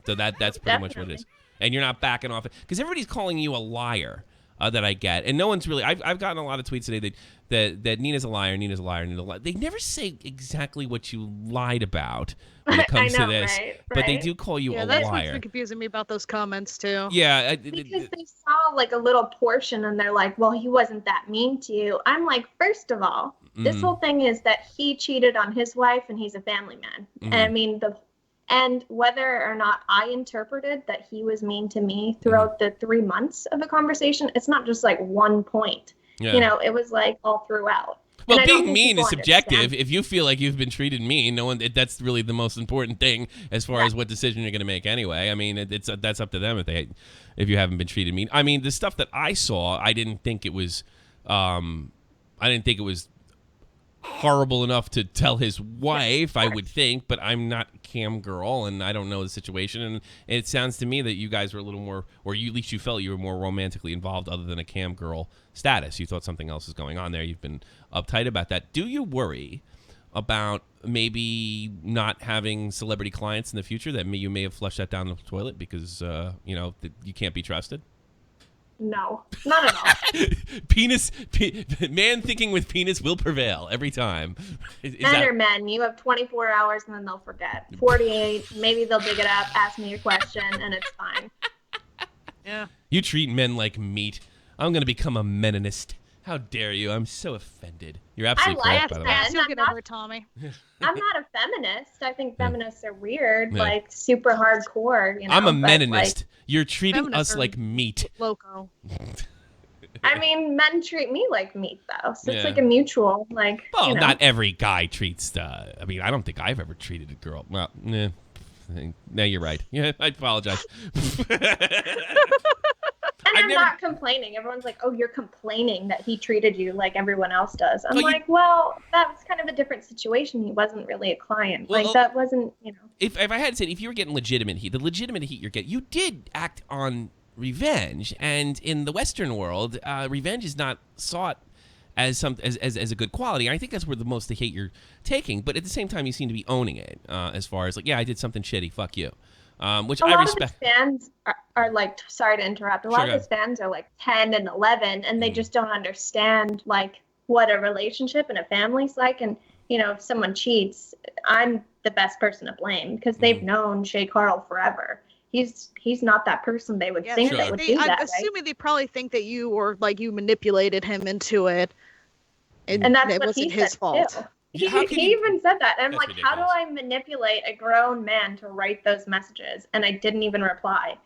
So that's pretty much what it is. And you're not backing off it. Because everybody's calling you a liar. That I get, and no one's really. I've gotten a lot of tweets today that Nina's a liar, Nina's a liar, Nina's a liar. They never say exactly what you lied about when it comes to this, right? But they do call you a that's liar. what's been confusing me about those comments too. Yeah, because they saw like a little portion, and they're like, "Well, he wasn't that mean to you." I'm like, first of all, this whole thing is that he cheated on his wife, and he's a family man. And I mean And whether or not I interpreted that he was mean to me throughout the 3 months of the conversation, it's not just like one point. Yeah. You know, it was like all throughout. Well, being mean is subjective. If you feel like you've been treated mean, that's really the most important thing as far as what decision you're going to make anyway. I mean, that's up to them if you haven't been treated mean. I mean, the stuff that I saw, I didn't think it was horrible enough to tell his wife, I would think, but I'm not cam girl and I don't know the situation, and it sounds to me that you guys were a little more, or at least you felt you were more romantically involved other than a cam girl status. You thought something else was going on there. You've been uptight about that. Do you worry about maybe not having celebrity clients in the future, that you may have flushed that down the toilet because you can't be trusted? No, not at all. Man thinking with penis will prevail every time. Men are men. You have 24 hours and then they'll forget. 48, maybe they'll dig it up, ask me a question, and it's fine. Yeah. You treat men like meat. I'm going to become a meninist. How dare you? I'm so offended. You're absolutely correct, by the way. You'll get over it, Tommy. I'm not a feminist. I think feminists are weird, like super hardcore. I'm a meninist. You're treating us like meat. Loco. I mean, men treat me like meat, though. So it's like a mutual, like. Well, not every guy treats. I mean, I don't think I've ever treated a girl. Well, no, you're right. Yeah, I apologize. And I'm not complaining. Everyone's like, "Oh, you're complaining that he treated you like everyone else does." I'm like, well, that was kind of a different situation. He wasn't really a client. Well, like that wasn't, If I had said, if you were getting legitimate heat, the legitimate heat you're getting, you did act on revenge, and in the Western world, revenge is not sought as a good quality. I think that's where the most of the hate you're taking. But at the same time, you seem to be owning it as far as like, yeah, I did something shitty. Fuck you. Which I respect. A lot of his fans are like, sorry to interrupt. A lot of his fans are like 10 and 11, and they just don't understand like what a relationship and a family's like. And if someone cheats, I'm the best person to blame because they've known Shaycarl forever. He's not that person they would think that would do that. I'm assuming they probably think that you you manipulated him into it, and that's it what wasn't he his said fault. Too. He even said that. And I'm like, how do I manipulate a grown man to write those messages? And I didn't even reply.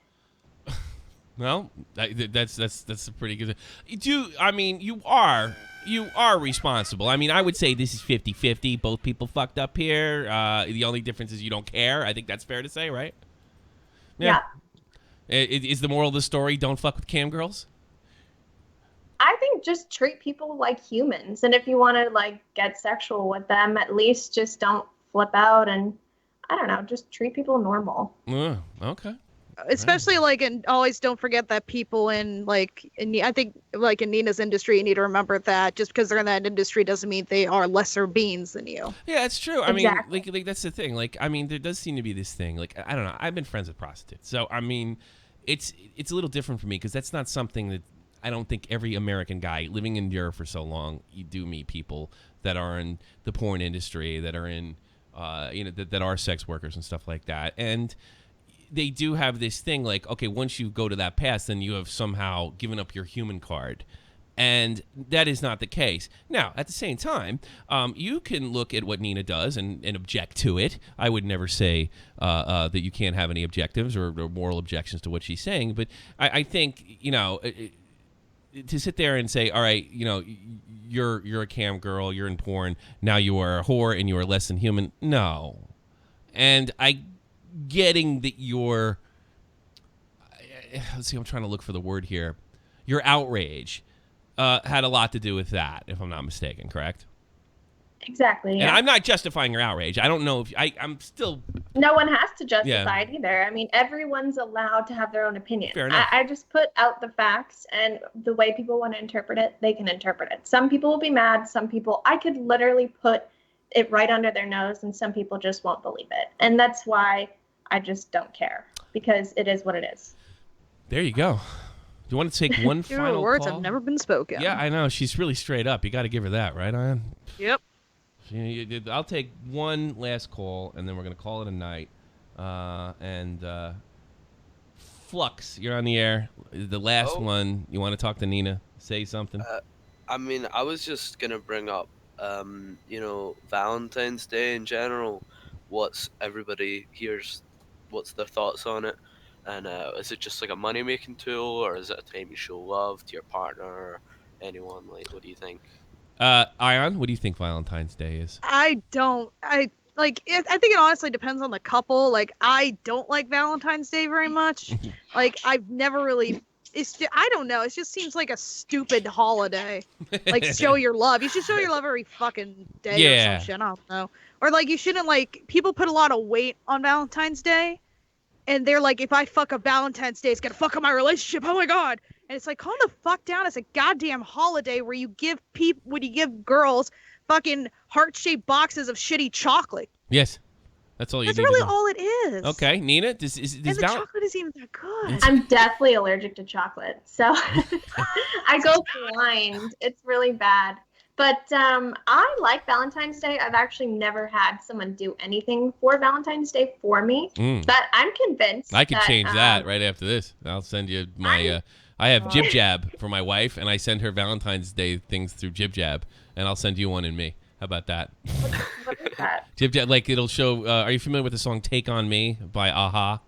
Well, that's a pretty good. You are responsible. I mean, I would say this is 50-50. Both people fucked up here. The only difference is you don't care. I think that's fair to say, right? Yeah. Is the moral of the story don't fuck with cam girls? I think just treat people like humans, and if you want to like get sexual with them, at least just don't flip out, and I don't know, just treat people normal. Okay. Especially and always don't forget that people I think like in Nina's industry, you need to remember that just because they're in that industry doesn't mean they are lesser beings than you. Yeah, it's true. Exactly. I mean, that's the thing. There does seem to be this thing. I don't know. I've been friends with prostitutes, so I mean, it's a little different for me because that's not something that I don't think every American guy living in Europe for so long. You do meet people that are in the porn industry, that are in, that are sex workers and stuff like that, and they do have this thing okay, once you go to that path, then you have somehow given up your human card. And that is not the case. Now, at the same time, you can look at what Nina does and object to it. I would never say that you can't have any objectives or moral objections to what she's saying. But I think, to sit there and say, all right, you're a cam girl, you're in porn, now you are a whore and you are less than human. No. And getting that let's see, I'm trying to look for the word here. Your outrage had a lot to do with that, if I'm not mistaken, correct? Exactly. Yeah. And I'm not justifying your outrage. I don't know if I'm still. No one has to justify it either. I mean, everyone's allowed to have their own opinion. Fair enough. I just put out the facts, and the way people want to interpret it, they can interpret it. Some people will be mad. Some people, I could literally put it right under their nose, and some people just won't believe it. And that's why I just don't care, because it is what it is. There you go. Do you want to take one final words call? have never been spoken. Yeah, I know. She's really straight up. You got to give her that, right, Ian? Yep. I'll take one last call, and then we're going to call it a night. Flux, you're on the air. The last one. You want to talk to Nina? Say something. I mean, I was just going to bring up, Valentine's Day in general. What's everybody here's, what's their thoughts on it? And is it just like a money-making tool, or is it a time you show love to your partner or anyone? What do you think? Ion, what do you think Valentine's Day is? I think it honestly depends on the couple. I don't like Valentine's Day very much. I've never really. I don't know. It just seems like a stupid holiday. Show your love. You should show your love every fucking day or some shit. I don't know. Or you shouldn't people put a lot of weight on Valentine's Day. And they're like, if I fuck up Valentine's Day, it's gonna fuck up my relationship. Oh my god! And it's calm the fuck down. It's a goddamn holiday where you give girls fucking heart-shaped boxes of shitty chocolate. Yes, that's all you. That's need really to know. all it is. Okay, Nina, And the chocolate isn't even that good. I'm definitely allergic to chocolate, so I go blind. It's really bad. But I like Valentine's Day. I've actually never had someone do anything for Valentine's Day for me. But I'm convinced I can change that right after this. I'll send you my. I have Jib Jab for my wife, and I send her Valentine's Day things through Jib Jab, and I'll send you one in me. How about that? What is that? Jib Jab, it'll show. Are you familiar with the song "Take on Me" by Aha?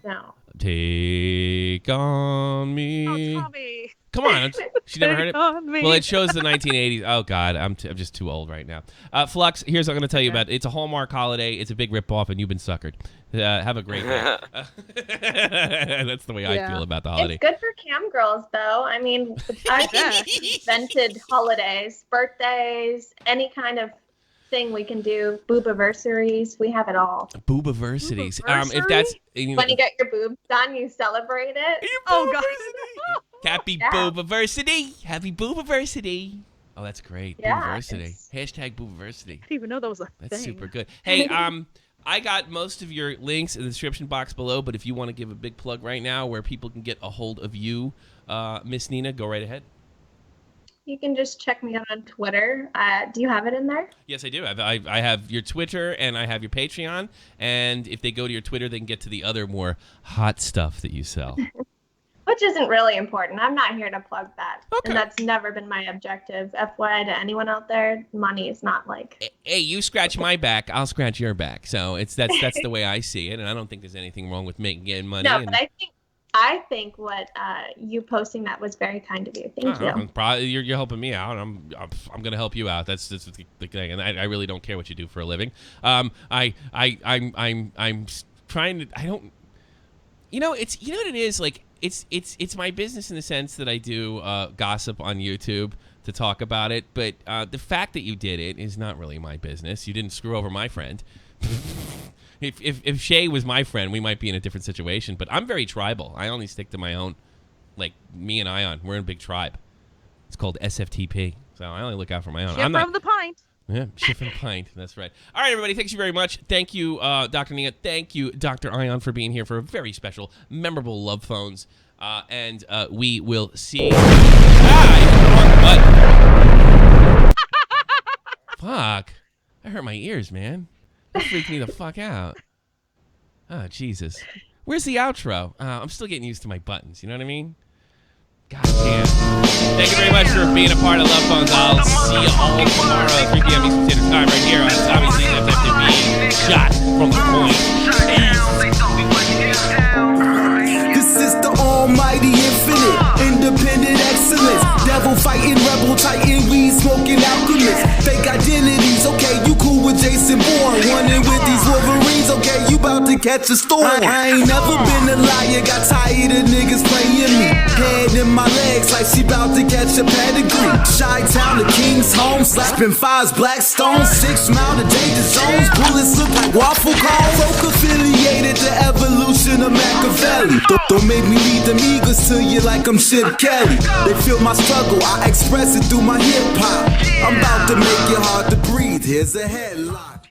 No. Take on me. Oh, Tommy. Come on, she never heard it. On me. Well, it shows the 1980s. Oh God, I'm just too old right now. Flux, here's what I'm going to tell you about. It's a Hallmark holiday. It's a big ripoff, and you've been suckered. Have a great day. That's the way I feel about the holiday. It's good for cam girls, though. I mean, I've invented holidays, birthdays, any kind of thing we can do. Boobiversaries, we have it all. Boobiversities. If that's when you get your boobs done, you celebrate it. Oh God. Happy Boobiversity. Happy Boobiversity. Oh, that's great. Yeah, Boobiversity. Hashtag Boobiversity. I didn't even know that was a That's thing. super good. Hey, I got most of your links in the description box below, but if you want to give a big plug right now where people can get a hold of you, Miss Nina, go right ahead. You can just check me out on Twitter. Do you have it in there? Yes, I do. I have your Twitter and I have your Patreon. And if they go to your Twitter, they can get to the other more hot stuff that you sell. Which isn't really important. I'm not here to plug that. Okay. And that's never been my objective. FYI to anyone out there, money is not Hey, you scratch my back, I'll scratch your back. So that's the way I see it. And I don't think there's anything wrong with getting money. No, but I think what you posting that was very kind of you. Thank you. Probably you're helping me out. I'm gonna help you out. That's the thing, and I really don't care what you do for a living. I'm trying to. I don't. You know, it's what it is. Like it's my business in the sense that I do gossip on YouTube to talk about it. But the fact that you did it is not really my business. You didn't screw over my friend. If Shay was my friend, we might be in a different situation. But I'm very tribal. I only stick to my own. Like me and Ion, we're in a big tribe. It's called SFTP. So I only look out for my own. Ship from the pint. Yeah, Shift and Pint. That's right. All right, everybody. Thank you very much. Thank you, Dr. Nia. Thank you, Dr. Ion, for being here for a very special, memorable Love Phones. And we will see. Fuck. I hurt my ears, man. That freaked me the fuck out. Oh, Jesus. Where's the outro? I'm still getting used to my buttons. You know what I mean? God damn. Thank you very much for being a part of Love Phones. I'll see you all tomorrow at 3 p.m. Eastern Standard Time right here on obviously SFTP. Shot from the point. This is the almighty infinite, independent excellence. Devil fighting, rebel titan, weed smoking alchemist. Fake identities, okay, you cool with Jason Bourne. Running with these Wolverines, okay, you bout to catch a storm. I ain't never been a liar, got tired of niggas playing me. Head in my legs like she bout to catch a pedigree. Chi-Town, the King's home, slapping fives, black stones. 6 Mile to danger zones, bullets look like waffle cones. Folk affiliated to evolution of Machiavelli. Don't make me lead them eagles to you like I'm Chip Kelly. They feel my struggle, I express it through my hip hop. I'm about to make it hard to breathe, here's a headlock.